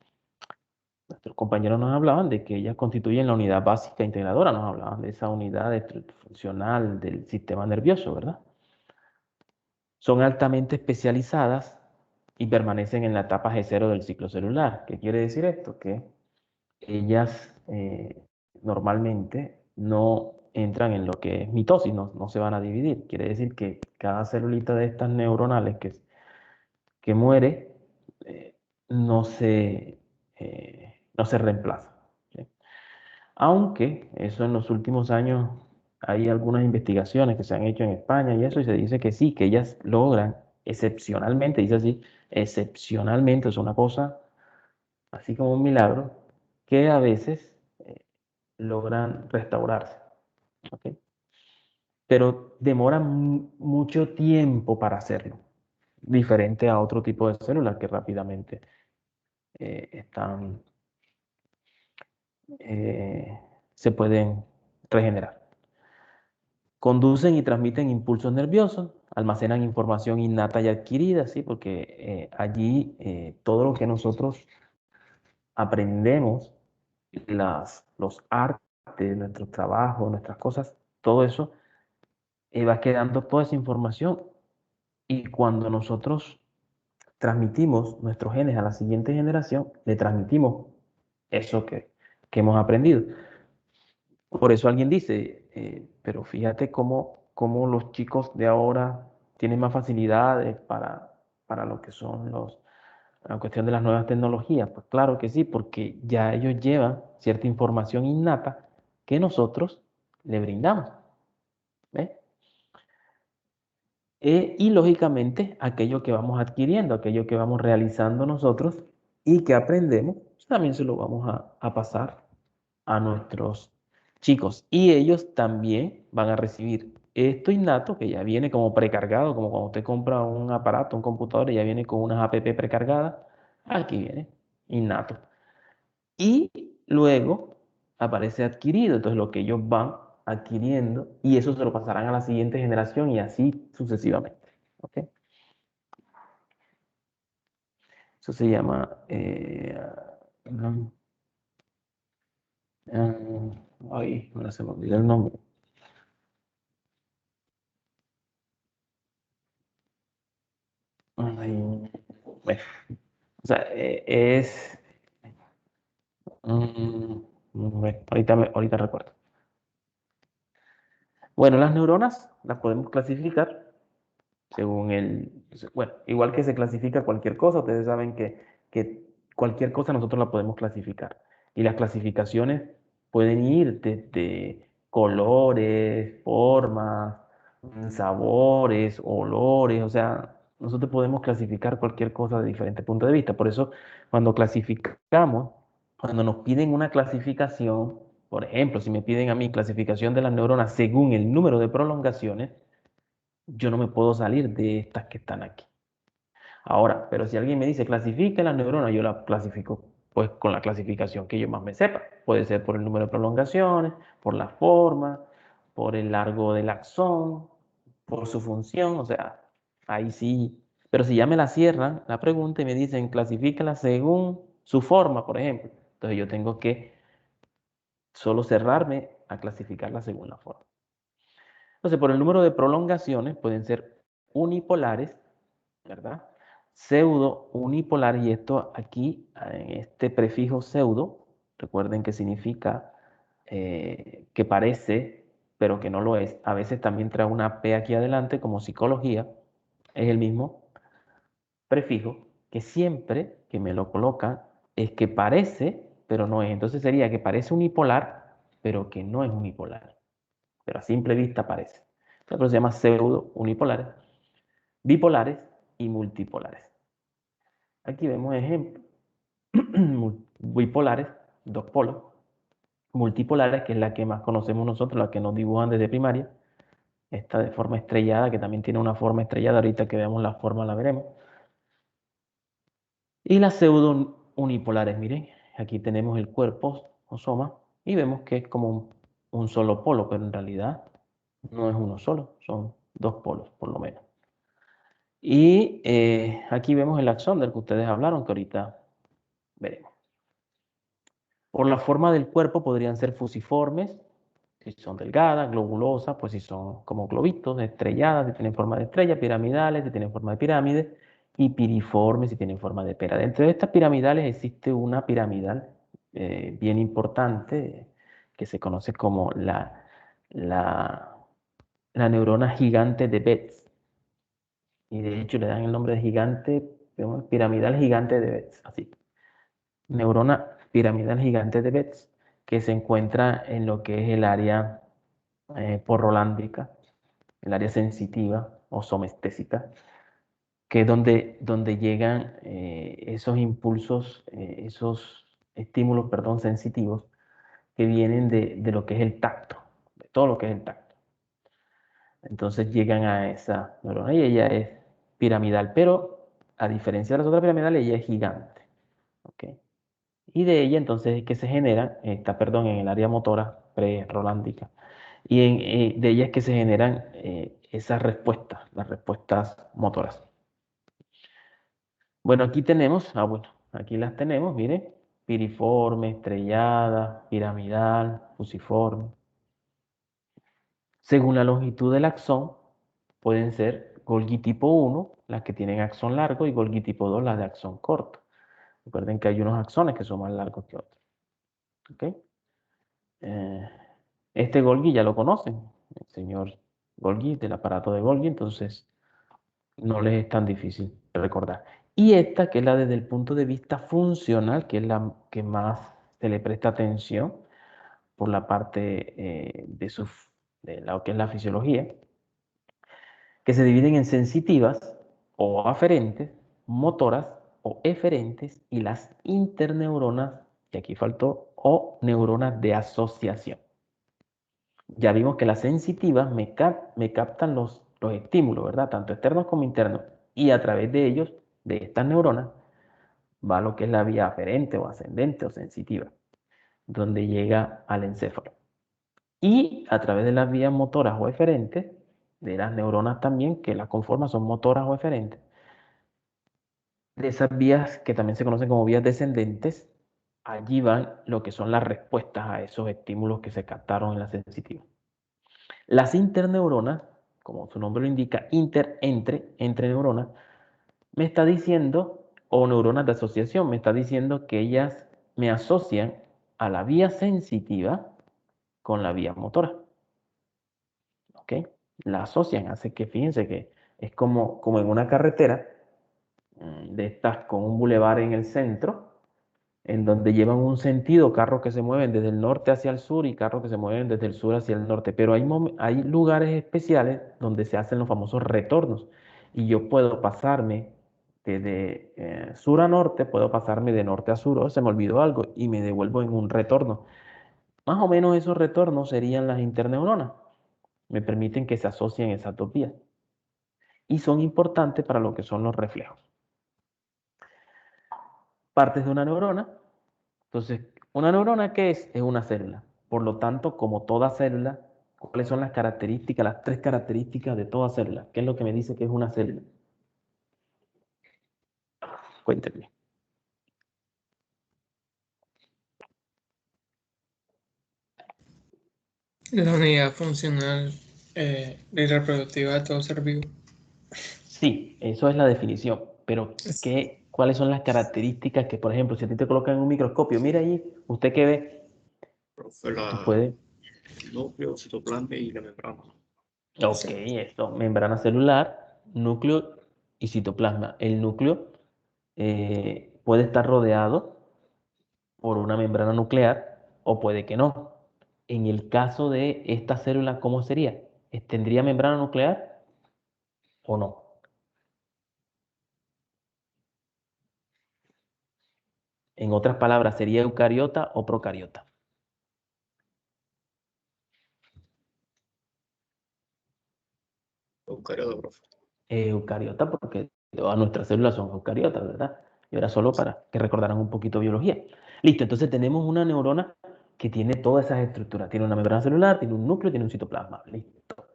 nuestros compañeros nos hablaban de que ellas constituyen la unidad básica integradora, nos hablaban de esa unidad funcional del sistema nervioso, ¿verdad? Son altamente especializadas y permanecen en la etapa G0 del ciclo celular. ¿Qué quiere decir esto? Que ellas normalmente no entran en lo que es mitosis, no se van a dividir. Quiere decir que cada celulita de estas neuronales que muere no se reemplaza, ¿sí? Aunque eso en los últimos años hay algunas investigaciones que se han hecho en España y eso, y se dice que sí, que ellas logran excepcionalmente, dice así, excepcionalmente, es una cosa así como un milagro, que a veces logran restaurarse, ¿ok? Pero demoran mucho tiempo para hacerlo, diferente a otro tipo de células que rápidamente se pueden regenerar. Conducen y transmiten impulsos nerviosos. almacenan información innata y adquirida, ¿sí? Porque allí todo lo que nosotros aprendemos, los artes, nuestros trabajos, nuestras cosas, todo eso va quedando toda esa información. Y cuando nosotros transmitimos nuestros genes a la siguiente generación, le transmitimos eso que hemos aprendido. Por eso alguien dice, pero fíjate cómo los chicos de ahora tienen más facilidades para lo que son la cuestión de las nuevas tecnologías. Pues claro que sí, porque ya ellos llevan cierta información innata que nosotros le brindamos. ¿Ves? Y lógicamente aquello que vamos adquiriendo, aquello que vamos realizando nosotros y que aprendemos, también se lo vamos a pasar a nuestros chicos. Y ellos también van a recibir esto innato que ya viene como precargado, como cuando usted compra un aparato, un computador y ya viene con unas app precargadas. Aquí viene innato. Y luego aparece adquirido. Entonces lo que ellos van adquiriendo y eso se lo pasarán a la siguiente generación y así sucesivamente. ¿Ok? Eso se llama... ay, ahora se me olvidó el nombre. Ay, bueno, o sea, bueno, ahorita recuerdo. Bueno, las neuronas las podemos clasificar según bueno, igual que se clasifica cualquier cosa, ustedes saben que cualquier cosa nosotros la podemos clasificar. Y las clasificaciones pueden ir desde colores, formas, sabores, olores, o sea, nosotros podemos clasificar cualquier cosa de diferentes puntos de vista. Por eso, cuando clasificamos, cuando nos piden una clasificación, por ejemplo, si me piden a mí clasificación de las neuronas según el número de prolongaciones, yo no me puedo salir de estas que están aquí. Ahora, pero si alguien me dice clasifique las neuronas, yo la clasifico pues con la clasificación que yo más me sepa. Puede ser por el número de prolongaciones, por la forma, por el largo del axón, por su función, o sea, ahí sí. Pero si ya me la cierran la pregunta y me dicen clasifíquela según su forma, por ejemplo, entonces yo tengo que solo cerrarme a clasificarla según la forma. Entonces, por el número de prolongaciones pueden ser unipolares, ¿verdad? Pseudo unipolares, y esto aquí, en este prefijo pseudo, recuerden que significa que parece, pero que no lo es. A veces también trae una P aquí adelante, como psicología, es el mismo prefijo, que siempre que me lo colocan es que parece, pero no es. Entonces sería que parece unipolar, pero que no es unipolar. Pero a simple vista parece. Entonces se llama pseudo unipolares, bipolares y multipolares. Aquí vemos ejemplos. Bipolares, dos polos. Multipolares, que es la que más conocemos nosotros, la que nos dibujan desde primaria. Esta de forma estrellada, que también tiene una forma estrellada. Ahorita que veamos la forma la veremos. Y las pseudo unipolares, miren, aquí tenemos el cuerpo o soma y vemos que es como un solo polo, pero en realidad no es uno solo, son dos polos por lo menos. Y aquí vemos el axón del que ustedes hablaron, que ahorita veremos. Por la forma del cuerpo podrían ser fusiformes, si son delgadas, globulosas, pues si son como globitos, estrelladas, si tienen forma de estrella, piramidales, si tienen forma de pirámide, y piriformes, si tienen forma de pera. Dentro de estas piramidales existe una piramidal bien importante que se conoce como la neurona gigante de Betz. Y de hecho le dan el nombre de gigante, piramidal gigante de Betz, así. Neurona piramidal gigante de Betz, que se encuentra en lo que es el área porrolándica, el área sensitiva o somestésica, que es donde llegan esos impulsos, esos estímulos, perdón, sensitivos, que vienen de lo que es el tacto, de todo lo que es el tacto. Entonces llegan a esa neurona y ella es piramidal, pero a diferencia de las otras piramidales, ella es gigante. ¿Okay? Y de ella entonces es que se genera, perdón, en el área motora pre-rolándica, y de ella es que se generan esas respuestas, las respuestas motoras. Bueno, aquí tenemos, bueno, aquí las tenemos, miren, piriforme, estrellada, piramidal, fusiforme. Según la longitud del axón, pueden ser Golgi tipo 1, las que tienen axón largo, y Golgi tipo 2, las de axón corto. Recuerden que hay unos axones que son más largos que otros. ¿Ok? Este Golgi ya lo conocen, el señor Golgi, del aparato de Golgi, entonces no les es tan difícil recordar. Y esta, que es la desde el punto de vista funcional, que es la que más se le presta atención por la parte de lo que es la fisiología, que se dividen en sensitivas o aferentes, motoras o eferentes, y las interneuronas, que aquí faltó, o neuronas de asociación. Ya vimos que las sensitivas me captan los estímulos, ¿verdad? Tanto externos como internos. Y a través de ellos, de estas neuronas, va lo que es la vía aferente o ascendente o sensitiva, donde llega al encéfalo. Y a través de las vías motoras o eferentes, de las neuronas también, que las conforman, son motoras o eferentes, de esas vías que también se conocen como vías descendentes, allí van lo que son las respuestas a esos estímulos que se captaron en la sensitiva. Las interneuronas, como su nombre lo indica, entre neuronas, me está diciendo, o neuronas de asociación, me está diciendo que ellas me asocian a la vía sensitiva con la vía motora. ¿Ok? La asocian, hace que, fíjense que es como en una carretera de estas con un bulevar en el centro, en donde llevan un sentido carros que se mueven desde el norte hacia el sur y carros que se mueven desde el sur hacia el norte. Pero hay lugares especiales donde se hacen los famosos retornos. Y yo puedo pasarme desde sur a norte, puedo pasarme de norte a sur, o se me olvidó algo y me devuelvo en un retorno. Más o menos esos retornos serían las interneuronas. Me permiten que se asocien esas dos vías. Y son importantes para lo que son los reflejos. Partes de una neurona. Entonces, ¿una neurona qué es? Es una célula. Por lo tanto, como toda célula, ¿cuáles son las características, las 3 características de toda célula? ¿Qué es lo que me dice que es una célula? Cuéntenme. La unidad funcional y reproductiva de todo ser vivo. Sí, eso es la definición. Pero, ¿cuáles son las características que, por ejemplo, si a ti te colocan en un microscopio, mira ahí, ¿usted qué ve? Profe, Tú puedes. el núcleo, citoplasma y la membrana. Ok, esto, membrana celular, núcleo y citoplasma. El núcleo puede estar rodeado por una membrana nuclear o puede que no. En el caso de esta célula, ¿cómo sería? ¿Tendría membrana nuclear o no? En otras palabras, ¿sería eucariota o procariota? Eucariota, profe. Eucariota, porque todas nuestras células son eucariotas, ¿verdad? Y ahora solo para que recordaran un poquito biología. Listo, entonces tenemos una neurona que tiene todas esas estructuras. Tiene una membrana celular, tiene un núcleo, tiene un citoplasma. Listo.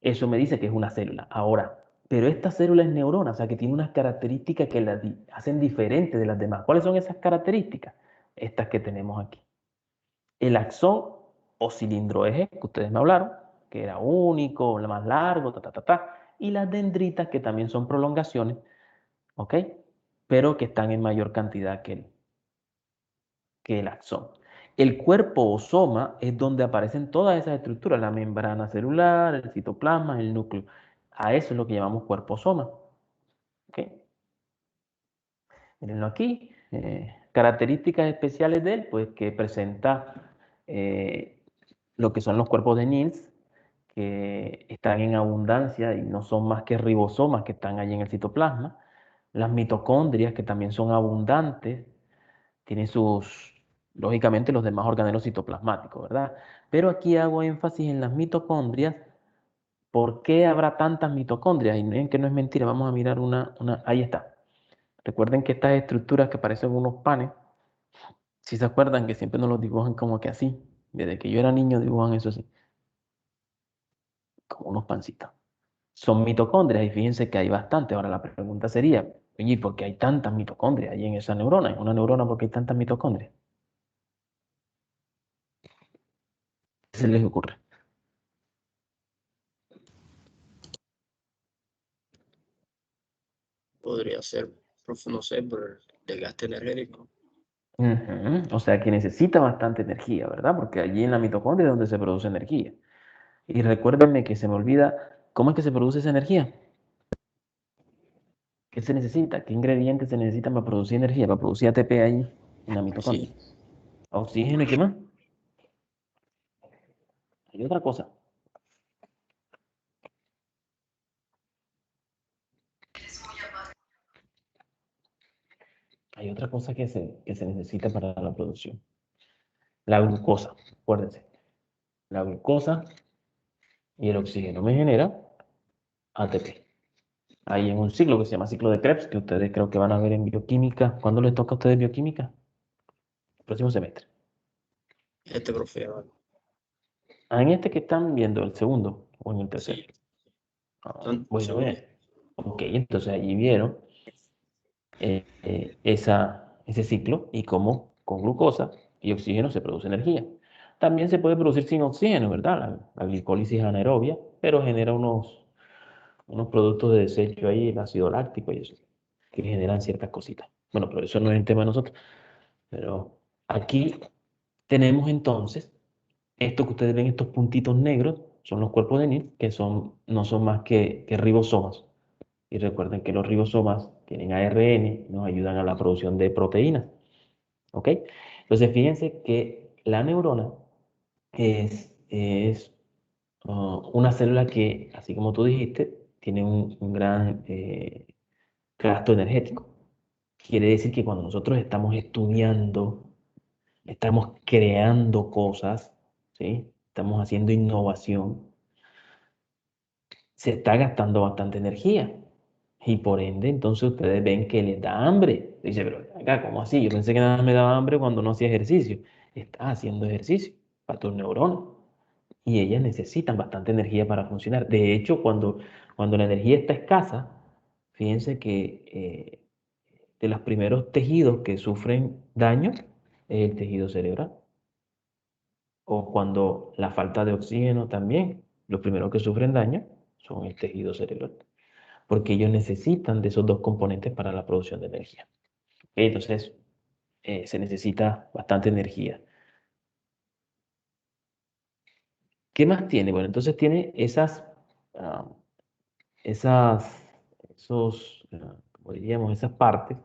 Eso me dice que es una célula. Ahora, pero esta célula es neurona, o sea que tiene unas características que la hacen diferente de las demás. ¿Cuáles son esas características? Estas que tenemos aquí. El axón o cilindro eje, que ustedes me hablaron, que era único, el más largo, y las dendritas, que también son prolongaciones, ¿ok? Pero que están en mayor cantidad que el axón. El cuerpo o soma es donde aparecen todas esas estructuras, la membrana celular, el citoplasma, el núcleo. A eso es lo que llamamos cuerpo soma. ¿Ok? Mírenlo aquí. Características especiales de él, pues que presenta lo que son los cuerpos de Nils, que están en abundancia y no son más que ribosomas que están allí en el citoplasma. Las mitocondrias, que también son abundantes, tienen lógicamente, los demás organelos citoplasmáticos, ¿verdad? Pero aquí hago énfasis en las mitocondrias. ¿Por qué habrá tantas mitocondrias? Y ven que no es mentira, vamos a mirar ahí está. Recuerden que estas estructuras que parecen unos panes, si se acuerdan que siempre nos los dibujan como que así, desde que yo era niño dibujan eso así. como unos pancitos. Son mitocondrias y fíjense que hay bastante. Ahora la pregunta sería, oye, ¿por qué hay tantas mitocondrias ahí en esa neurona? En una neurona, ¿por qué hay tantas mitocondrias? ¿Qué se les ocurre? Podría ser, profe, no sé, por el desgaste energético. Ujú. O sea que necesita bastante energía, ¿verdad? Porque allí en la mitocondria es donde se produce energía. Y recuérdenme que se me olvida, ¿cómo es que se produce esa energía? ¿Qué se necesita? ¿Qué ingredientes se necesitan para producir energía? Para producir ATP ahí en la mitocondria. Sí, Oxígeno y qué más. Hay otra cosa. Hay otra cosa que se necesita para la producción. La glucosa, acuérdense. La glucosa y el oxígeno me genera ATP. Hay en un ciclo que se llama ciclo de Krebs, que ustedes creo que van a ver en bioquímica. ¿Cuándo les toca a ustedes bioquímica? El próximo semestre. profe, Ah, en este que están viendo, el segundo o en el tercero. sí, Ah, son bueno, segundo. ok, entonces allí vieron ese ciclo y cómo con glucosa y oxígeno se produce energía. También se puede producir sin oxígeno, ¿verdad? La glicólisis anaerobia, pero genera unos productos de desecho ahí, el ácido láctico y eso, que generan ciertas cositas. Bueno, pero eso no es el tema de nosotros. Pero aquí tenemos entonces esto que ustedes ven, estos puntitos negros, son los cuerpos de NIT, que no son más que ribosomas. Y recuerden que los ribosomas tienen ARN, nos ayudan a la producción de proteínas. ¿Ok? Entonces, fíjense que la neurona es una célula que, así como tú dijiste, tiene un gran gasto energético. Quiere decir que cuando nosotros estamos estudiando, estamos creando cosas, ¿sí? Estamos haciendo innovación, se está gastando bastante energía. Y por ende, entonces ustedes ven que les da hambre. Dice, pero acá, ¿cómo así? Yo pensé que nada me daba hambre cuando no hacía ejercicio. Estás haciendo ejercicio para tus neuronas. Y ellas necesitan bastante energía para funcionar. De hecho, cuando la energía está escasa, fíjense que de los primeros tejidos que sufren daño es el tejido cerebral. O cuando la falta de oxígeno también, los primeros que sufren daño son el tejido cerebral, porque ellos necesitan de esos dos componentes para la producción de energía. Entonces, se necesita bastante energía. ¿Qué más tiene? Bueno, entonces tiene ah, esas, como diríamos, esas partes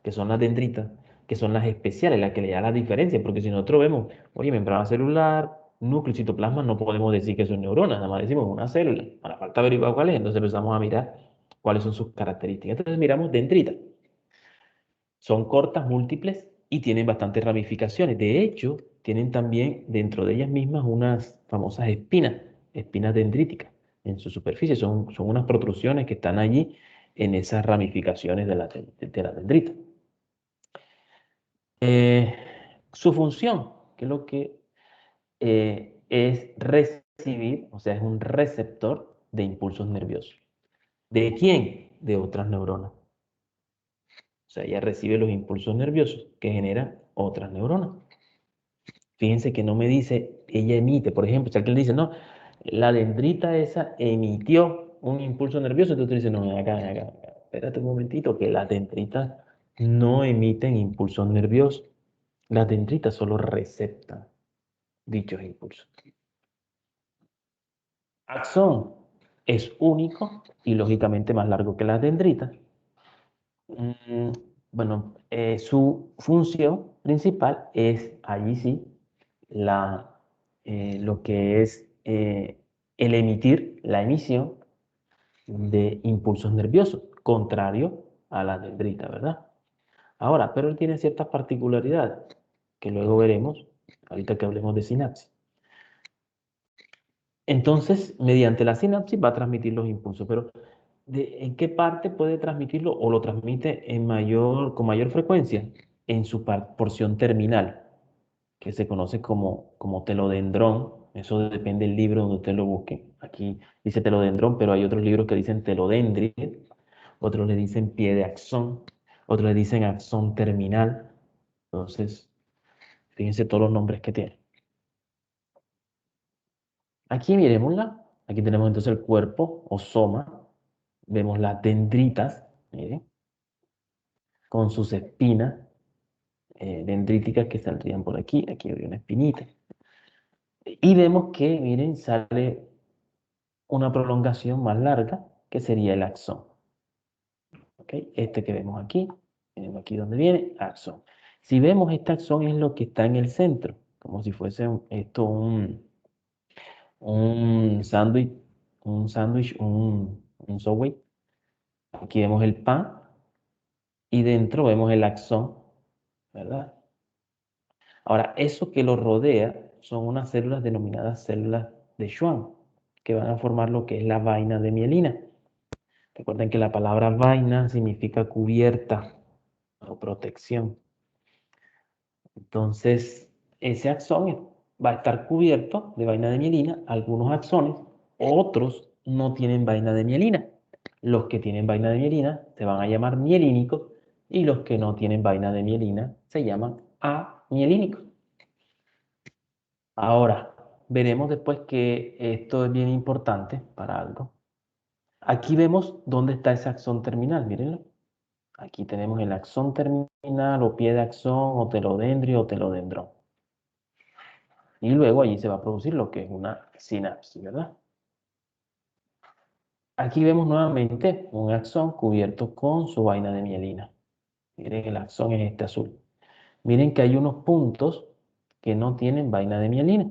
que son las dendritas, que son las especiales, las que le da la diferencia, porque si nosotros vemos, oye, membrana celular, núcleo y citoplasma, no podemos decir que son neuronas, nada más decimos una célula, para falta averiguar cuál es, entonces empezamos a mirar cuáles son sus características. Entonces miramos dendritas, son cortas, múltiples y tienen bastantes ramificaciones. De hecho, tienen también dentro de ellas mismas unas famosas espinas dendríticas en su superficie, son unas protrusiones que están allí en esas ramificaciones de la dendrita. Eh, Su función, que es lo que es recibir, o sea, es un receptor de impulsos nerviosos. ¿De quién? De otras neuronas. O sea, ella recibe los impulsos nerviosos que generan otras neuronas. Fíjense que no me dice, ella emite, por ejemplo, si alguien le dice, no, la dendrita esa emitió un impulso nervioso, entonces tú dices, no, ven acá, espérate un momentito, que las dendritas no emiten impulsos nerviosos. Las dendritas solo receptan dichos impulsos. Axón es único y lógicamente más largo que las dendritas. Bueno, su función principal es, allí sí, lo que es el emitir, la emisión de impulsos nerviosos, contrario a la dendrita, ¿verdad? Ahora, pero él tiene ciertas particularidades que luego veremos ahorita que hablemos de sinapsis. Entonces, mediante la sinapsis va a transmitir los impulsos, pero ¿en qué parte puede transmitirlo o lo transmite con mayor frecuencia? En su porción terminal, que se conoce como telodendrón Eso depende del libro donde usted lo busque. Aquí dice telodendrón, pero hay otros libros que dicen telodendrio, otros le dicen pie de axón, otros le dicen axón terminal. Entonces, fíjense todos los nombres que tiene. Aquí miremosla. Aquí tenemos entonces el cuerpo o soma. Vemos las dendritas, miren, con sus espinas dendríticas que saldrían por aquí. Aquí había una espinita. Y vemos que, miren, sale una prolongación más larga, que sería el axón. ¿Ok? Este que vemos aquí donde viene, axón. Si vemos este axón es lo que está en el centro, como si fuese esto un sándwich, un Subway. Aquí vemos el pan y dentro vemos el axón, ¿verdad? Ahora, eso que lo rodea son unas células denominadas células de Schwann, que van a formar lo que es la vaina de mielina. Recuerden que la palabra vaina significa cubierta o protección. Entonces, ese axón va a estar cubierto de vaina de mielina, algunos axones, otros no tienen vaina de mielina. Los que tienen vaina de mielina se van a llamar mielínicos y los que no tienen vaina de mielina se llaman amielínicos. Ahora, veremos después que esto es bien importante para algo. Aquí vemos dónde está ese axón terminal, mírenlo. Aquí tenemos el axón terminal o pie de axón o telodendrio o telodendrón. Y luego allí se va a producir lo que es una sinapsis, ¿verdad? Aquí vemos nuevamente un axón cubierto con su vaina de mielina. Miren, el axón es este azul. Miren que hay unos puntos que no tienen vaina de mielina,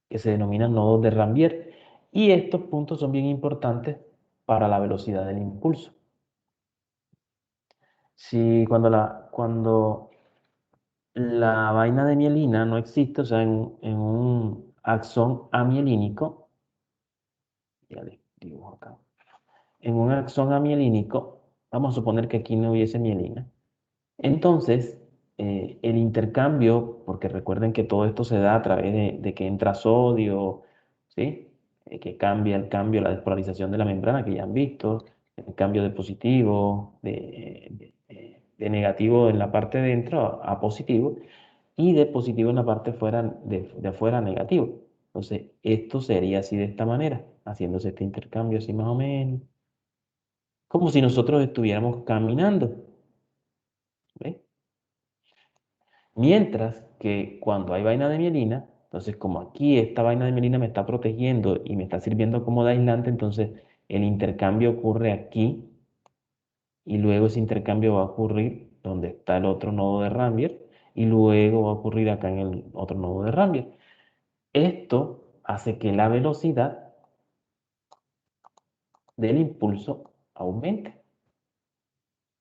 que se denominan nodos de Rambier. Y estos puntos son bien importantes para la velocidad del impulso. Si cuando la vaina de mielina no existe, o sea, en un axón amielínico, ya les dibujo acá, en un axón amielínico, vamos a suponer que aquí no hubiese mielina. Entonces, el intercambio, porque recuerden que todo esto se da a través de que entra sodio, ¿sí? Que cambia el cambio, la despolarización de la membrana, que ya han visto, el cambio de positivo, de negativo en la parte de dentro a positivo, y de positivo en la parte de afuera negativo. Entonces, esto sería así de esta manera, haciéndose este intercambio así más o menos, como si nosotros estuviéramos caminando. ¿Ve? Mientras que cuando hay vaina de mielina, entonces como aquí esta vaina de mielina me está protegiendo y me está sirviendo como de aislante, entonces el intercambio ocurre aquí y luego ese intercambio va a ocurrir donde está el otro nodo de Rambier y luego va a ocurrir acá en el otro nodo de Rambier. Esto hace que la velocidad del impulso aumente.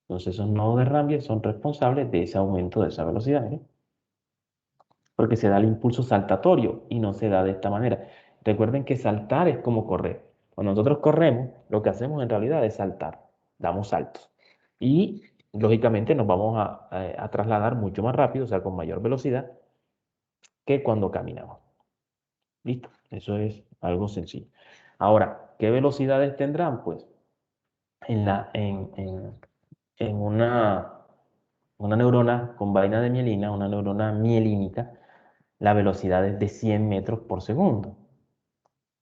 Entonces esos nodos de Rambier son responsables de ese aumento de esa velocidad, ¿eh? Porque se da el impulso saltatorio y no se da de esta manera. Recuerden que saltar es como correr. Cuando nosotros corremos, lo que hacemos en realidad es saltar, damos saltos. Y lógicamente nos vamos a trasladar mucho más rápido, o sea, con mayor velocidad, que cuando caminamos. ¿Listo? Eso es algo sencillo. Ahora, ¿qué velocidades tendrán? Pues en una neurona con vaina de mielina, una neurona mielínica, la velocidad es de 100 metros por segundo.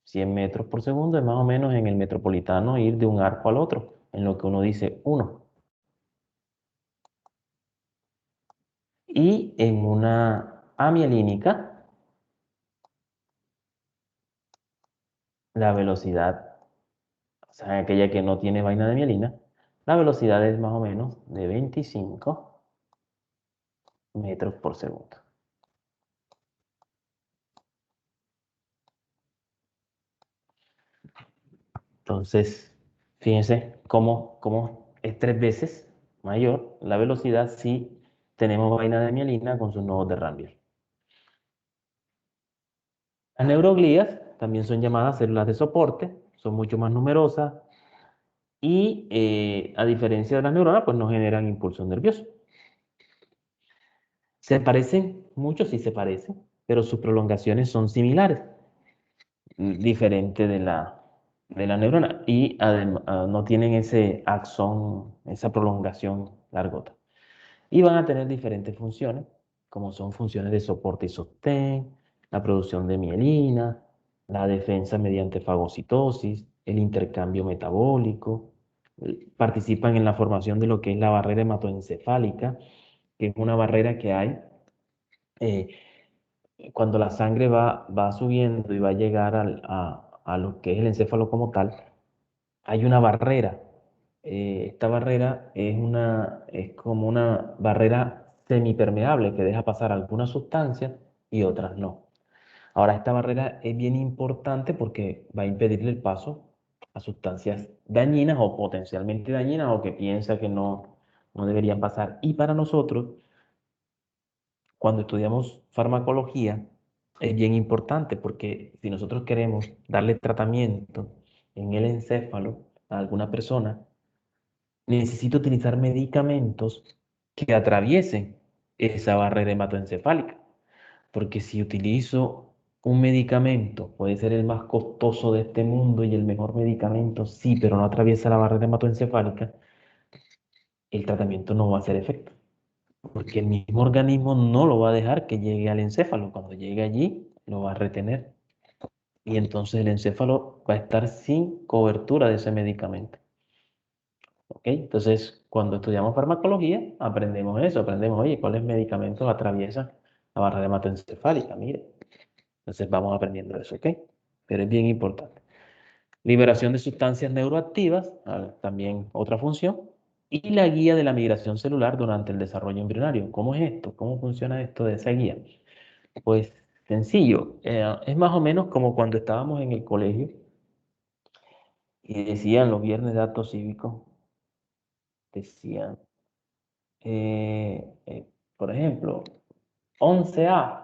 100 metros por segundo es más o menos en el metropolitano ir de un arco al otro, en lo que uno dice 1. Y en una amielínica, la velocidad, o sea, en aquella que no tiene vaina de mielina, la velocidad es más o menos de 25 metros por segundo. Entonces, fíjense cómo es 3 veces mayor la velocidad si tenemos vaina de mielina con sus nodos de Rambier. Las neuroglías también son llamadas células de soporte, son mucho más numerosas y a diferencia de las neuronas, pues no generan impulso nervioso. ¿Se parecen? Mucho sí se parecen. pero sus prolongaciones son similares, diferente de la neurona, y no tienen ese axón, esa prolongación largota. Y van a tener diferentes funciones, como son funciones de soporte y sostén, la producción de mielina, la defensa mediante fagocitosis, el intercambio metabólico, participan en la formación de lo que es la barrera hematoencefálica, que es una barrera que hay eh, cuando la sangre va subiendo y va a llegar a lo que es el encéfalo como tal. Hay una barrera. Esta barrera es como una barrera semipermeable que deja pasar algunas sustancias y otras no. Ahora, esta barrera es bien importante porque va a impedirle el paso a sustancias dañinas o potencialmente dañinas o que piensa que no deberían pasar. Y para nosotros, cuando estudiamos farmacología, es bien importante porque si nosotros queremos darle tratamiento en el encéfalo a alguna persona, necesito utilizar medicamentos que atraviesen esa barrera hematoencefálica. Porque si utilizo un medicamento, puede ser el más costoso de este mundo y el mejor medicamento, sí, pero no atraviesa la barrera hematoencefálica, el tratamiento no va a hacer efecto. Porque el mismo organismo no lo va a dejar que llegue al encéfalo. Cuando llegue allí, lo va a retener. Y entonces el encéfalo va a estar sin cobertura de ese medicamento. ¿Ok? Entonces, cuando estudiamos farmacología, aprendemos eso. Aprendemos, oye, ¿cuáles medicamentos atraviesan la barrera hematoencefálica? Mire. Entonces vamos aprendiendo eso, ¿ok? Pero es bien importante. Liberación de sustancias neuroactivas, también otra función. Y la guía de la migración celular durante el desarrollo embrionario. ¿Cómo es esto? ¿Cómo funciona esto de esa guía? Pues sencillo. Es más o menos como cuando estábamos en el colegio y decían los viernes de actos cívicos, decían, por ejemplo, 11A,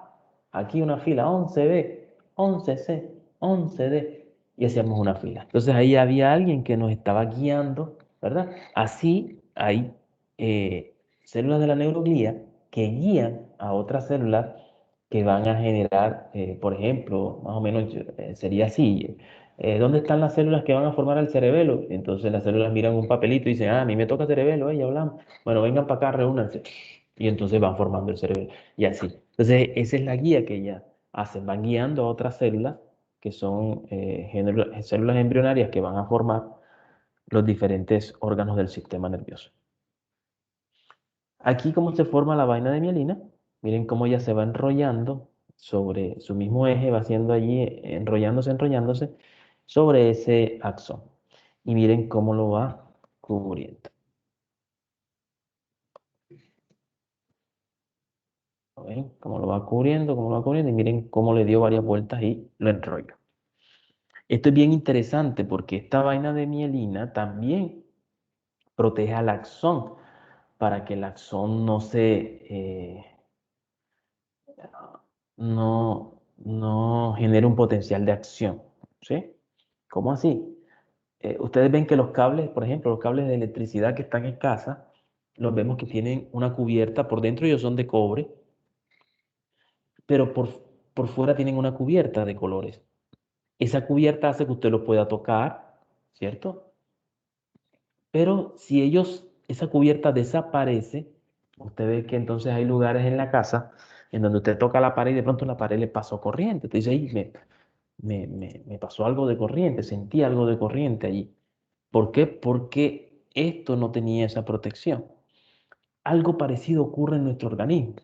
aquí una fila, 11B, 11C, 11D, y hacíamos una fila. Entonces ahí había alguien que nos estaba guiando, ¿verdad? Así hay células de la neuroglía que guían a otras células que van a generar, por ejemplo, más o menos sería así. ¿Dónde están las células que van a formar el cerebelo? Entonces las células miran un papelito y dicen, a mí me toca cerebelo, ya hablamos. Bueno, vengan para acá, reúnanse. Y entonces van formando el cerebelo y así. Entonces, esa es la guía que ellas hacen. Van guiando a otras células que son células embrionarias que van a formar los diferentes órganos del sistema nervioso. Aquí, cómo se forma la vaina de mielina. Miren cómo ella se va enrollando sobre su mismo eje, va haciendo allí, enrollándose sobre ese axón. Y miren cómo lo va cubriendo. ¿Ven? Cómo lo va cubriendo, y miren cómo le dio varias vueltas y lo enrolló. Esto es bien interesante porque esta vaina de mielina también protege al axón para que el axón no genere un potencial de acción. ¿Sí? ¿Cómo así? Ustedes ven que los cables, por ejemplo, los cables de electricidad que están en casa, los vemos que tienen una cubierta, por dentro ellos son de cobre, pero por fuera tienen una cubierta de colores. Esa cubierta hace que usted lo pueda tocar, ¿cierto? Pero si esa cubierta desaparece, usted ve que entonces hay lugares en la casa en donde usted toca la pared y de pronto la pared le pasó corriente. Usted dice, ahí me pasó algo de corriente, sentí algo de corriente allí. ¿Por qué? Porque esto no tenía esa protección. Algo parecido ocurre en nuestro organismo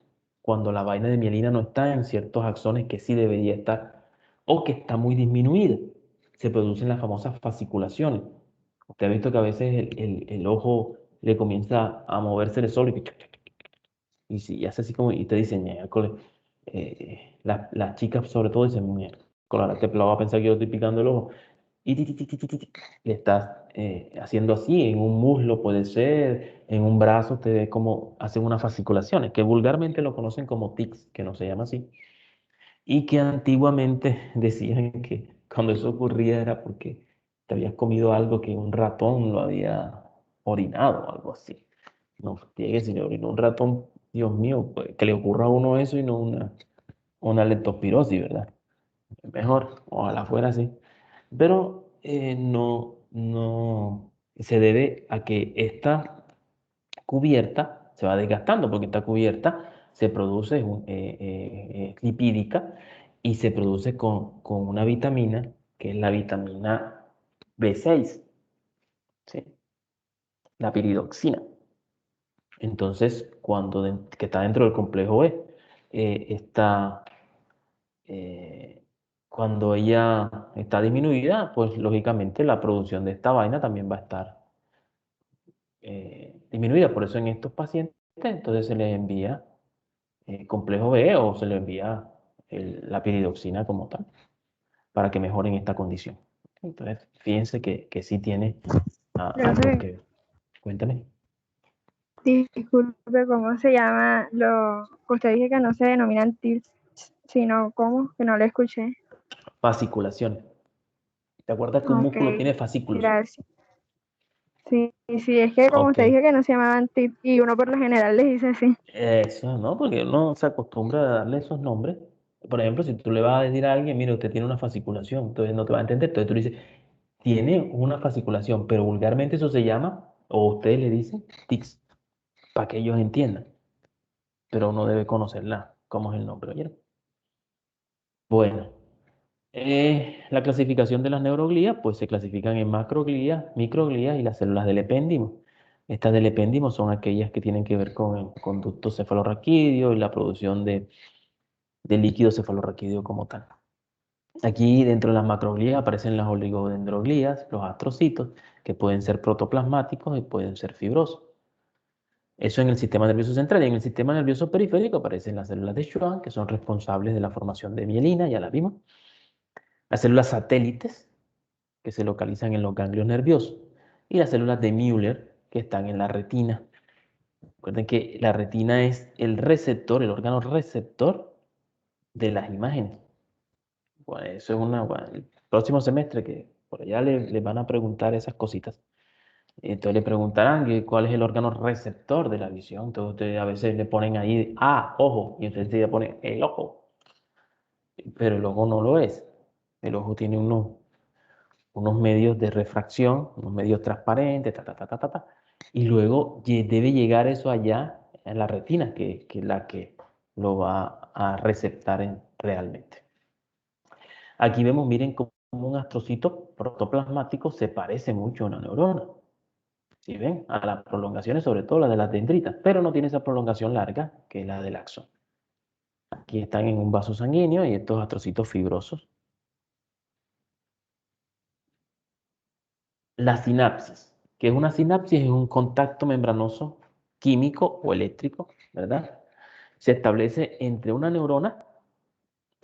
cuando la vaina de mielina no está en ciertos axones que sí debería estar o que está muy disminuida. Se producen las famosas fasciculaciones. Usted ha visto que a veces el ojo le comienza a moverse el solo y si hace así como, y te dicen, miércoles, las chicas sobre todo dicen, miércoles, ahora te va a pensar que yo estoy picando el ojo y le estás haciendo así, en un muslo puede ser, en un brazo, usted ve cómo hacen unas fasciculaciones, que vulgarmente lo conocen como tics, que no se llama así, y que antiguamente decían que cuando eso ocurría era porque te habías comido algo que un ratón lo había orinado o algo así. No, tiene que si le orinó un ratón, Dios mío, pues, que le ocurra a uno eso y no una una leptospirosis, ¿verdad? Mejor, ojalá fuera así. Pero no se debe a que esta cubierta se va desgastando, porque esta cubierta se produce lipídica y se produce con una vitamina que es la vitamina B6, ¿sí? La piridoxina. Entonces, que está dentro del complejo B, está, cuando ella está disminuida, pues lógicamente la producción de esta vaina también va a estar disminuida. Por eso en estos pacientes entonces se les envía complejo B o se les envía la piridoxina como tal, para que mejoren esta condición. Entonces, fíjense que sí tiene algo que ver. Cuéntame. Disculpe, ¿cómo se llama lo que usted dice que no se denominan TIPS, sino cómo? Que no lo escuché. Fasciculación. ¿Te acuerdas que un músculo tiene fascículos? Gracias. Sí, sí, es que como usted dice que no se llamaban TIPS y uno por lo general les dice así. Eso, ¿no? Porque uno se acostumbra a darle esos nombres. Por ejemplo, si tú le vas a decir a alguien, mire, usted tiene una fasciculación, entonces no te va a entender. Entonces tú le dices, tiene una fasciculación, pero vulgarmente eso se llama, o ustedes le dicen, tics, para que ellos entiendan. Pero uno debe conocerla, cómo es el nombre, ¿oyeron? Bueno, la clasificación de las neuroglías, pues se clasifican en macroglías, microglías y las células del epéndimo. Estas del epéndimo son aquellas que tienen que ver con el conducto cefalorraquídeo y la producción de líquido cefalorraquídeo como tal. Aquí dentro de las macroglías aparecen las oligodendroglías, los astrocitos, que pueden ser protoplasmáticos y pueden ser fibrosos. Eso en el sistema nervioso central. Y en el sistema nervioso periférico aparecen las células de Schwann, que son responsables de la formación de mielina, ya la vimos. Las células satélites, que se localizan en los ganglios nerviosos. Y las células de Müller, que están en la retina. Recuerden que la retina es el receptor, el órgano receptor de las imágenes. Bueno, eso es el próximo semestre que por allá le van a preguntar esas cositas. Entonces le preguntarán cuál es el órgano receptor de la visión. Entonces ustedes a veces le ponen ahí, ojo, y entonces le ponen el ojo. Pero el ojo no lo es. El ojo tiene unos medios de refracción, unos medios transparentes, y luego debe llegar eso allá en la retina, que es la que lo va a receptar realmente. Aquí vemos, miren, cómo un astrocito protoplasmático se parece mucho a una neurona. ¿Sí ven? A las prolongaciones, sobre todo la de las dendritas, pero no tiene esa prolongación larga que es la del axón. Aquí están en un vaso sanguíneo y estos astrocitos fibrosos. La sinapsis. ¿Qué es una sinapsis? Es un contacto membranoso químico o eléctrico, ¿verdad? Se establece entre una neurona